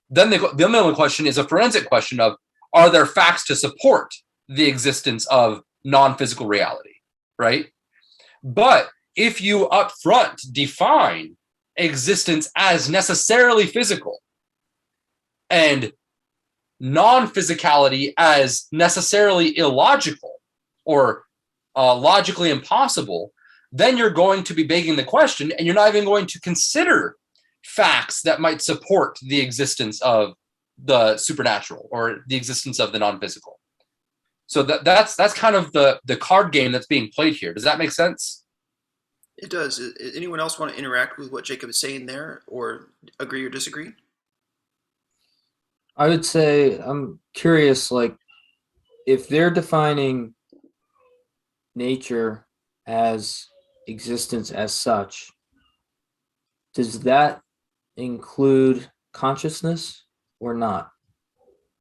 Then the only question is a forensic question of, are there facts to support the existence of non-physical reality, right? But if you up front define existence as necessarily physical and non-physicality as necessarily illogical or logically impossible, then you're going to be begging the question, and you're not even going to consider facts that might support the existence of the supernatural or the existence of the non-physical. So that's kind of the card game that's being played here. Does that make sense? It does. Anyone else want to interact with what Jacob is saying there, or agree or disagree? I would say I'm curious, like, if they're defining nature as existence as such, does that include consciousness or not?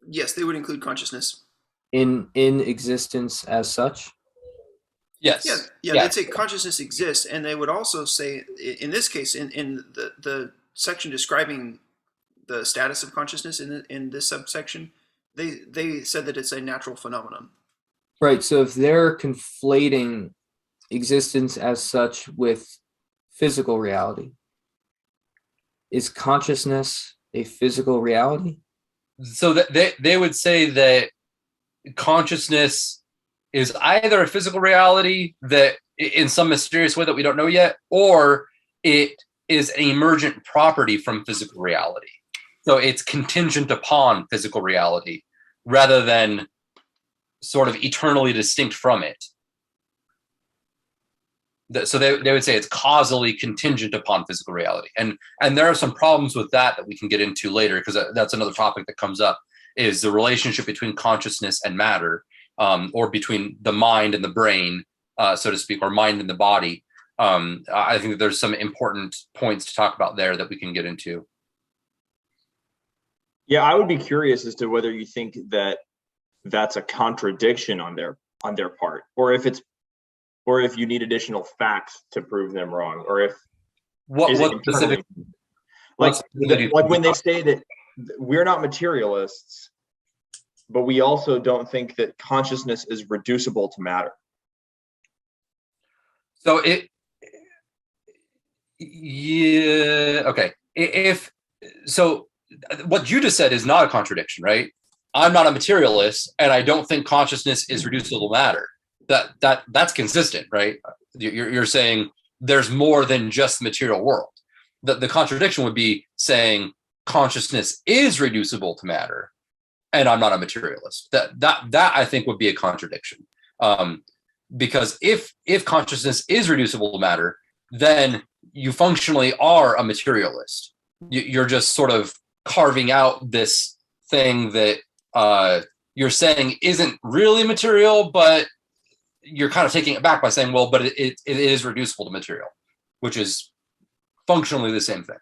Yes, they would include consciousness. In existence as such? Yes. Yeah. They'd say consciousness exists, and they would also say, in this case, in the section describing the status of consciousness in this subsection, they said that it's a natural phenomenon. Right. So if they're conflating existence as such with physical reality, is consciousness a physical reality? So that they would say that consciousness is either a physical reality that in some mysterious way that we don't know yet, or it is an emergent property from physical reality. So it's contingent upon physical reality rather than sort of eternally distinct from it. So they would say it's causally contingent upon physical reality. And there are some problems with that we can get into later, because that's another topic that comes up, is the relationship between consciousness and matter, or between the mind and the brain, so to speak, or mind and the body. I think that there's some important points to talk about there that we can get into. Yeah, I would be curious as to whether you think that that's a contradiction on their part, or if you need additional facts to prove them wrong, or if what specific, like when they say that we're not materialists, but we also don't think that consciousness is reducible to matter. So okay. If so, what you just said is not a contradiction, right? I'm not a materialist, and I don't think consciousness is reducible to matter. That's consistent, right? You're saying there's more than just the material world. The contradiction would be saying consciousness is reducible to matter, and I'm not a materialist. That I think would be a contradiction, because if consciousness is reducible to matter, then you functionally are a materialist. You're just sort of carving out this thing that you're saying isn't really material, but you're kind of taking it back by saying, well, but it is reducible to material, which is functionally the same thing.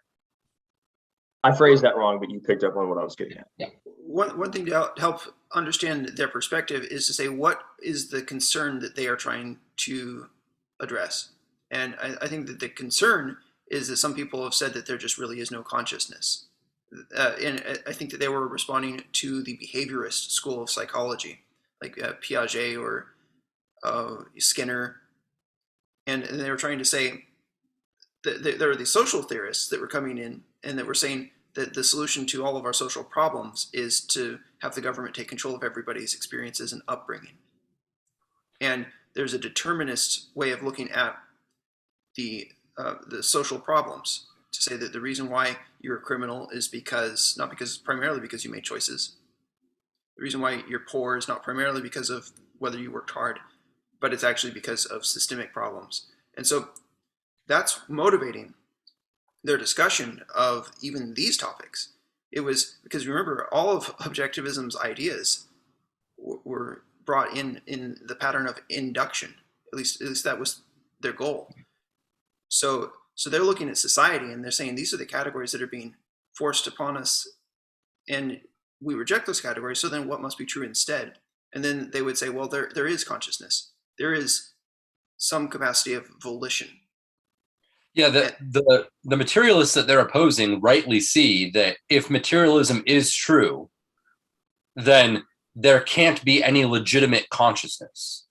I phrased that wrong, but you picked up on what I was getting at. Yeah. One thing to help understand their perspective is to say, what is the concern that they are trying to address? And I think that the concern is that some people have said that there just really is no consciousness. And I think that they were responding to the behaviorist school of psychology, like Piaget or Skinner, and they were trying to say that there are these social theorists that were coming in and that were saying that the solution to all of our social problems is to have the government take control of everybody's experiences and upbringing. And there's a determinist way of looking at the social problems, to say that the reason why you're a criminal is not primarily because you made choices. The reason why you're poor is not primarily because of whether you worked hard, but it's actually because of systemic problems. And so that's motivating their discussion of even these topics. It was because, remember, all of objectivism's ideas were brought in the pattern of induction. At least that was their goal. So they're looking at society and they're saying these are the categories that are being forced upon us, and we reject those categories. So then what must be true instead? And then they would say, well, there is consciousness. There is some capacity of volition. Yeah, the materialists that they're opposing rightly see that if materialism is true, then there can't be any legitimate consciousness.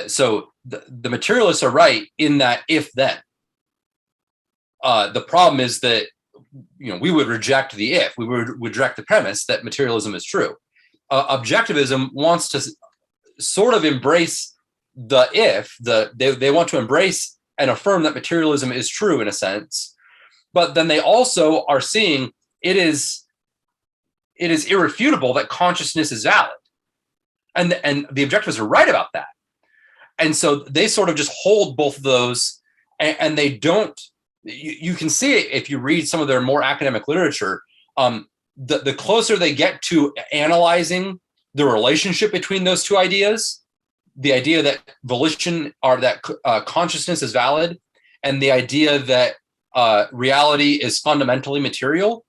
So the materialists are right in that if then. The problem is that we would reject the if. We would reject the premise that materialism is true. Objectivism wants to sort of embrace the if. They want to embrace and affirm that materialism is true in a sense, but then they also are seeing it is irrefutable that consciousness is valid, and the objectivists are right about that. And so they sort of just hold both of those, and they don't. You can see it if you read some of their more academic literature. The closer they get to analyzing the relationship between those two ideas, the idea that volition or that consciousness is valid, and the idea that reality is fundamentally material,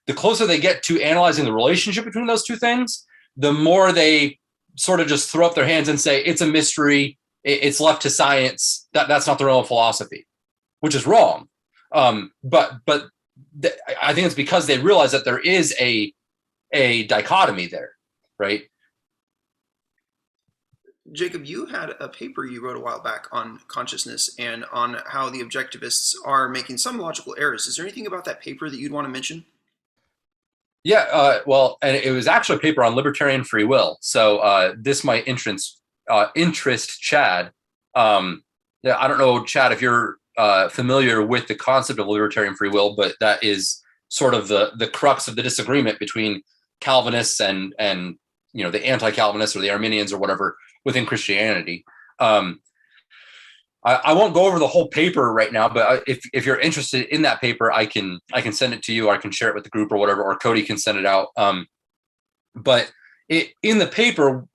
the closer they get to analyzing the relationship between those two things, the more they sort of just throw up their hands and say it's a mystery. It's left to science. That's not the realm of philosophy, which is wrong. But I think it's because they realize that there is a dichotomy there, right? Jacob, you had a paper you wrote a while back on consciousness and on how the objectivists are making some logical errors. Is there anything about that paper that you'd want to mention? Yeah, well, and it was actually a paper on libertarian free will. So this might interest Chad. Yeah, I don't know, Chad, if you're familiar with the concept of libertarian free will, but that is sort of the crux of the disagreement between Calvinists and the anti-Calvinists or the Arminians or whatever within Christianity. I won't go over the whole paper right now, but if you're interested in that paper, I can send it to you, or I can share it with the group or whatever, or Cody can send it out. But in the paper,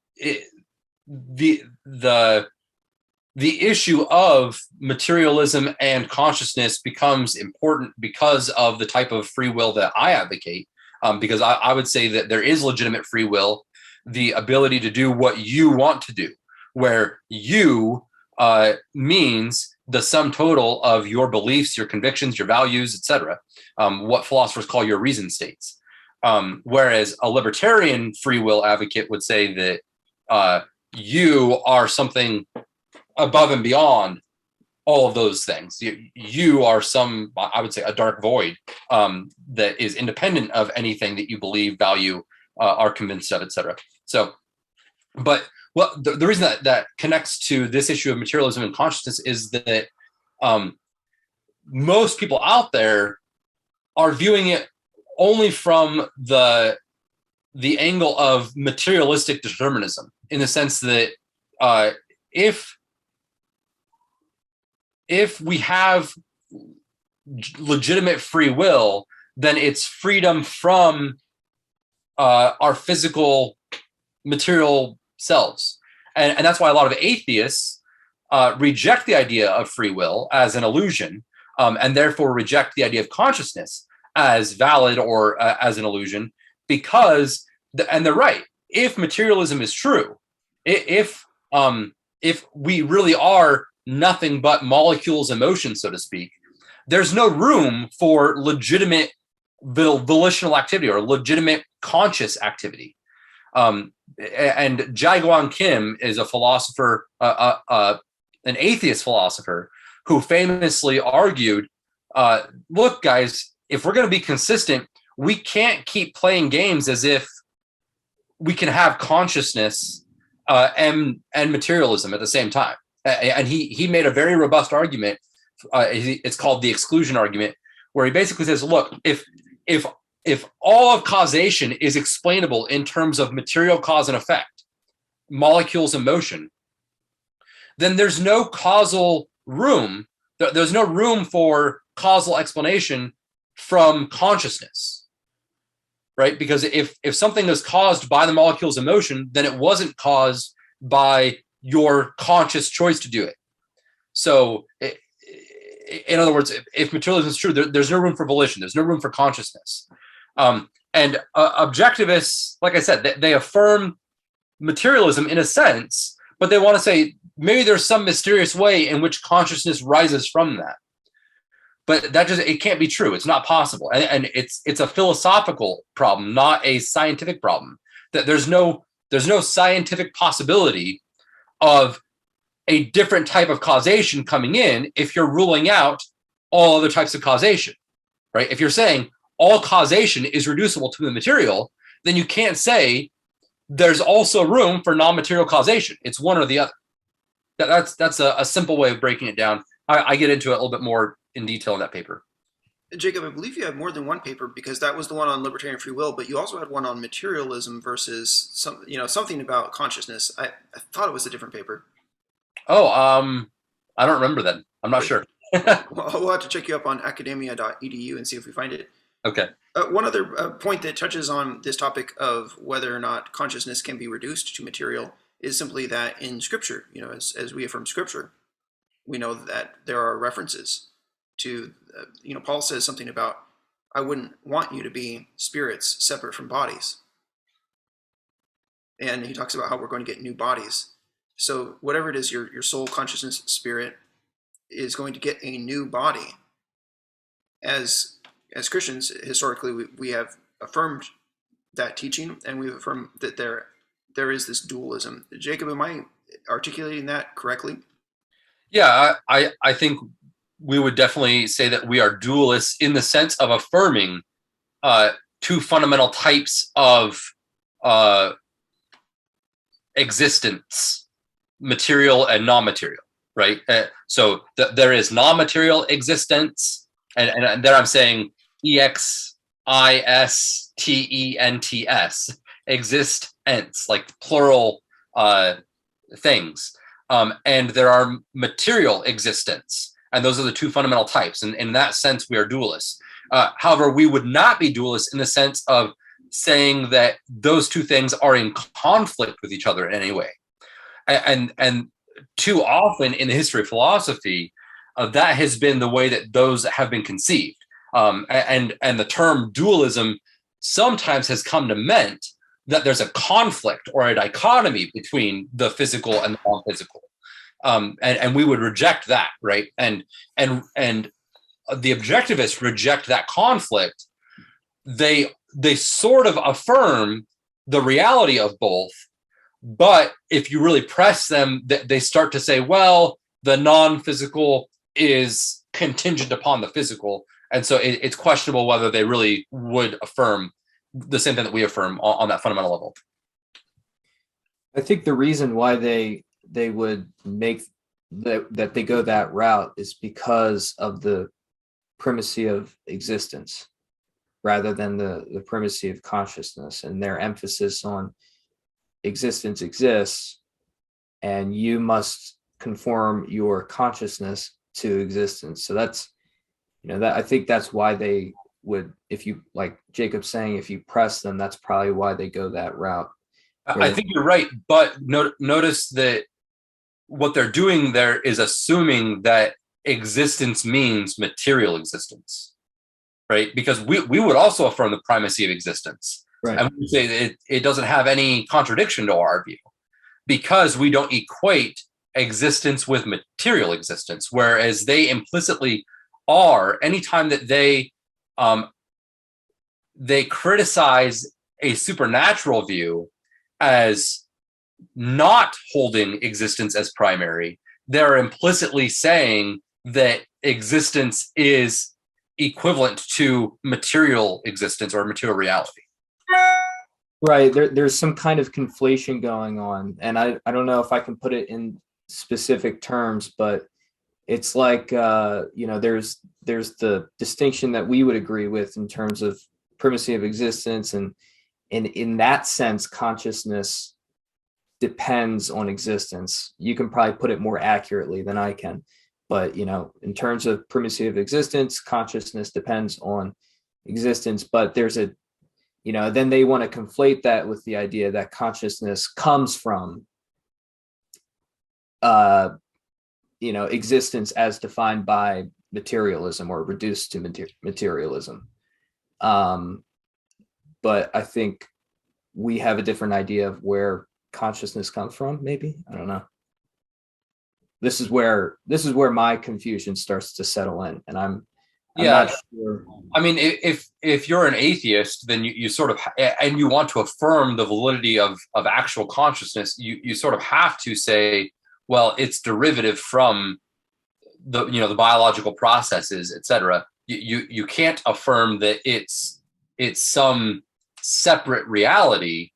the issue of materialism and consciousness becomes important because of the type of free will that I advocate. Because I would say that there is legitimate free will, the ability to do what you want to do, where you means the sum total of your beliefs, your convictions, your values, etc. What philosophers call your reason states. Whereas a libertarian free will advocate would say that you are something above and beyond all of those things. You are I would say, a dark void that is independent of anything that you believe, value, are convinced of, etc. So, but the reason that connects to this issue of materialism and consciousness is that most people out there are viewing it only from the angle of materialistic determinism, in the sense that if we have legitimate free will, then it's freedom from our physical material selves. And that's why a lot of atheists reject the idea of free will as an illusion, and therefore reject the idea of consciousness as valid or as an illusion, because, and they're right, if materialism is true, if we really are nothing but molecules in motion, so to speak, there's no room for legitimate volitional activity or legitimate conscious activity. And Jae-Gwon Kim is a philosopher, an atheist philosopher, who famously argued, look, guys, if we're going to be consistent, we can't keep playing games as if we can have consciousness and materialism at the same time. And he made a very robust argument. It's called the exclusion argument, where he basically says, look, if all of causation is explainable in terms of material cause and effect, molecules in motion, then there's no causal room. There's no room for causal explanation from consciousness, right? Because if something is caused by the molecules in motion, then it wasn't caused by your conscious choice to do it. So in other words, if materialism is true, there's no room for volition. There's no room for consciousness. And objectivists, like I said, they affirm materialism in a sense, but they want to say maybe there's some mysterious way in which consciousness rises from that. But it can't be true. It's not possible. And it's a philosophical problem, not a scientific problem. That there's no scientific possibility of a different type of causation coming in if you're ruling out all other types of causation, right? If you're saying all causation is reducible to the material, then you can't say there's also room for non-material causation. It's one or the other. That's a simple way of breaking it down. I get into it a little bit more in detail in that paper. Jacob, I believe you have more than one paper, because that was the one on libertarian free will, but you also had one on materialism versus something about consciousness. I thought it was a different paper. Oh, I don't remember then. I'm not sure. Well, we'll have to check you up on academia.edu and see if we find it. Okay. One other point that touches on this topic of whether or not consciousness can be reduced to material is simply that in Scripture, as we affirm Scripture, we know that there are references to, Paul says something about, I wouldn't want you to be spirits separate from bodies. And he talks about how we're going to get new bodies. So whatever it is, your soul, consciousness, spirit is going to get a new body. As Christians, historically, we have affirmed that teaching, and we've affirmed that there is this dualism. Jacob, am I articulating that correctly? Yeah, I think we would definitely say that we are dualists in the sense of affirming two fundamental types of existence, material and non-material, right? So there is non-material existence, and there I'm saying existence, existence, like plural things. And there are material existence, and those are the two fundamental types. And in that sense, we are dualists. However, we would not be dualists in the sense of saying that those two things are in conflict with each other in any way. And too often in the history of philosophy, that has been the way that those have been conceived. And the term dualism sometimes has come to meant that there's a conflict or a dichotomy between the physical and the non-physical. And we would reject that, right? And the objectivists reject that conflict. They sort of affirm the reality of both, but if you really press them, they start to say, well, the non-physical is contingent upon the physical. And so it's questionable whether they really would affirm the same thing that we affirm on that fundamental level. I think the reason why they would make that they go that route is because of the primacy of existence rather than the primacy of consciousness, and their emphasis on existence exists and you must conform your consciousness to existence. So that's, that I think that's why they would, if you, like Jacob's saying, if you press them, that's probably why they go that route. I think you're right, but notice that what they're doing there is assuming that existence means material existence, right? Because we would also affirm the primacy of existence. Right. And we say that it doesn't have any contradiction to our view, because we don't equate existence with material existence, whereas they implicitly are. Anytime that they criticize a supernatural view, as not holding existence as primary, they're implicitly saying that existence is equivalent to material existence or material reality. Right. There's some kind of conflation going on. And I don't know if I can put it in specific terms, but it's like, there's the distinction that we would agree with in terms of primacy of existence. And in that sense, consciousness depends on existence. You can probably put it more accurately than I can. But, in terms of primacy of existence, consciousness depends on existence. But there's then they want to conflate that with the idea that consciousness comes from, existence as defined by materialism or reduced to materialism. But I think we have a different idea of where consciousness comes from. Maybe, I don't know. This is where my confusion starts to settle in, and I'm not sure. I mean, if you're an atheist, then you sort of, and you want to affirm the validity of actual consciousness, you sort of have to say, well, it's derivative from the biological processes, etc. You can't affirm that it's some separate reality,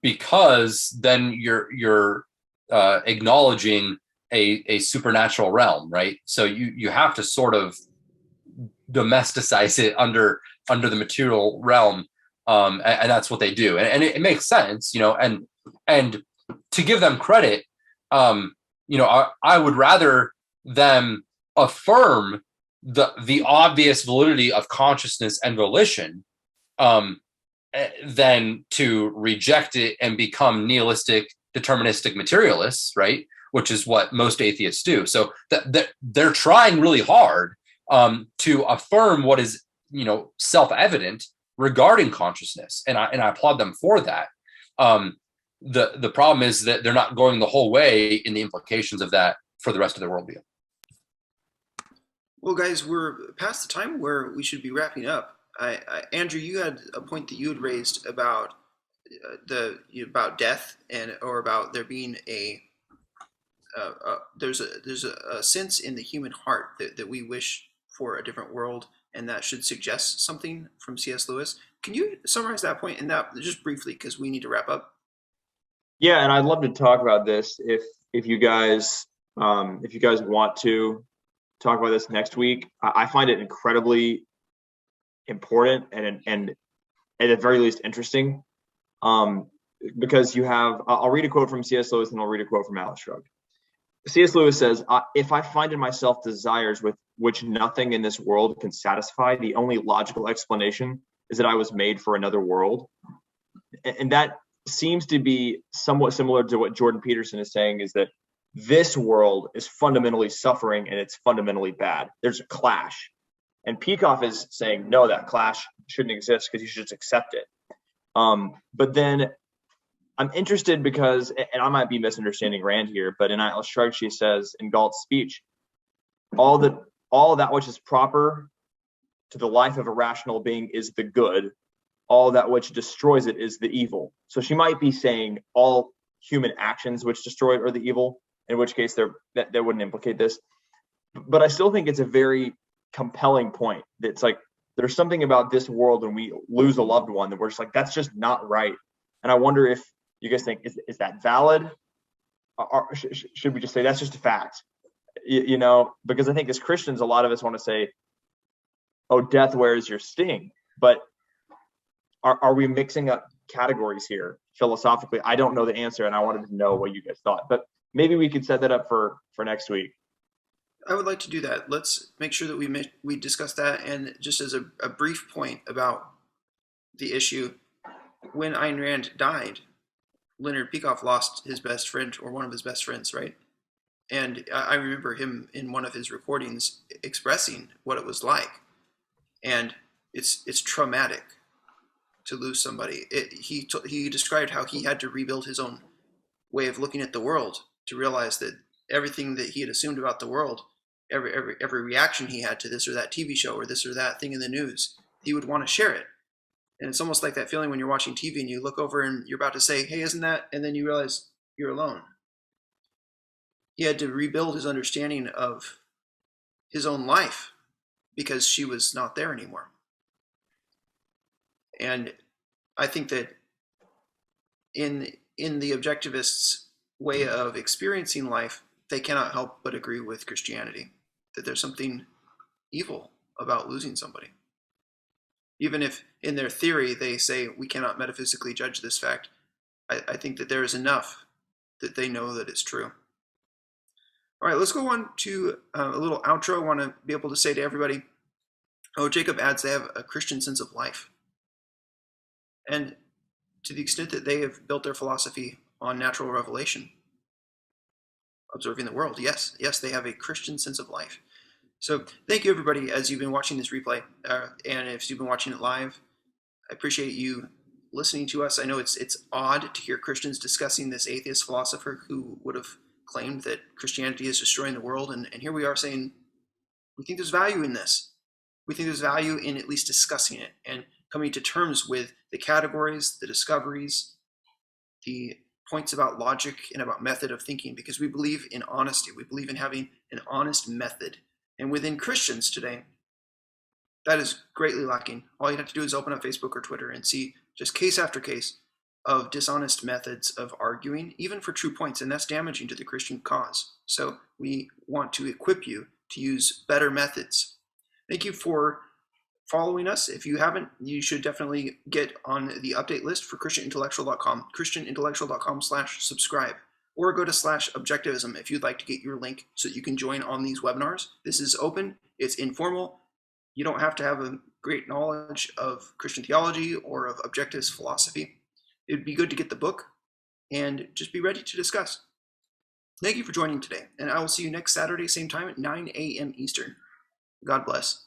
because then you're acknowledging a supernatural realm, right? So you have to sort of domesticize it under the material realm, and that's what they do, and it makes sense, and to give them credit, I would rather them affirm the obvious validity of consciousness and volition, than to reject it and become nihilistic, deterministic materialists, right? Which is what most atheists do. So they're trying really hard to affirm what is, self-evident regarding consciousness, and I applaud them for that. The problem is that they're not going the whole way in the implications of that for the rest of their worldview. Well, guys, we're past the time where we should be wrapping up. Andrew, you had a point that you had raised about about death or about there being there's a sense in the human heart that we wish for a different world, and that should suggest something from C.S. Lewis. Can you summarize that point in that just briefly, because we need to wrap up? Yeah, and I'd love to talk about this if you guys want to talk about this next week. I find it incredibly important and at the very least interesting, because you have, I'll read a quote from C.S. Lewis and I'll read a quote from Atlas Shrugged. C.S. Lewis says, if I find in myself desires with which nothing in this world can satisfy, the only logical explanation is that I was made for another world. And that seems to be somewhat similar to what Jordan Peterson is saying, is that this world is fundamentally suffering and it's fundamentally bad. There's a clash. And Peikoff is saying, no, that clash shouldn't exist because you should just accept it. But then I'm interested because, and I might be misunderstanding Rand here, but in Atlas Shrugged, she says in Galt's speech, all that which is proper to the life of a rational being is the good. All that which destroys it is the evil. So she might be saying all human actions which destroy it are the evil, in which case that wouldn't implicate this. But I still think it's a very compelling point. It's like there's something about this world when we lose a loved one that we're just like, that's just not right. And I wonder if you guys think, is that valid? Or should we just say that's just a fact? Because I think as Christians, a lot of us want to say, oh, death, where is your sting? But are we mixing up categories here philosophically? I don't know the answer, and I wanted to know what you guys thought. But maybe we could set that up for next week. I would like to do that. Let's make sure that we discuss that. And just as a brief point about the issue, when Ayn Rand died, Leonard Peikoff lost his best friend, or one of his best friends, right? And I remember him in one of his recordings expressing what it was like. And it's traumatic to lose somebody. He described how he had to rebuild his own way of looking at the world to realize that everything that he had assumed about the world, every reaction he had to this or that TV show or this or that thing in the news, he would want to share it. And it's almost like that feeling when you're watching TV and you look over and you're about to say, hey, isn't that? And then you realize you're alone. He had to rebuild his understanding of his own life because she was not there anymore. And I think that in the objectivists' way of experiencing life, they cannot help but agree with Christianity, that there's something evil about losing somebody. Even if in their theory they say we cannot metaphysically judge this fact, I think that there is enough that they know that it's true. All right, let's go on to a little outro. I want to be able to say to everybody, oh, Jacob adds they have a Christian sense of life. And to the extent that they have built their philosophy on natural revelation, observing the world, yes, they have a Christian sense of life. So thank you, everybody, as you've been watching this replay, and if you've been watching it live. I appreciate you listening to us. I know it's odd to hear Christians discussing this atheist philosopher who would have claimed that Christianity is destroying the world, and here we are saying we think there's value in this. We think there's value in at least discussing it and coming to terms with the categories, the discoveries, the points about logic and about method of thinking, because we believe in honesty. We believe in having an honest method. And within Christians today, that is greatly lacking. All you have to do is open up Facebook or Twitter and see just case after case of dishonest methods of arguing, even for true points, and that's damaging to the Christian cause. So we want to equip you to use better methods. Thank you for following us. If you haven't, you should definitely get on the update list for christianintellectual.com, christianintellectual.com/subscribe, or go to /objectivism if you'd like to get your link so that you can join on these webinars. This is open, it's informal. You don't have to have a great knowledge of Christian theology or of objectivist philosophy. It'd be good to get the book and just be ready to discuss. Thank you for joining today, and I will see you next Saturday, same time at 9 a.m. Eastern. God bless.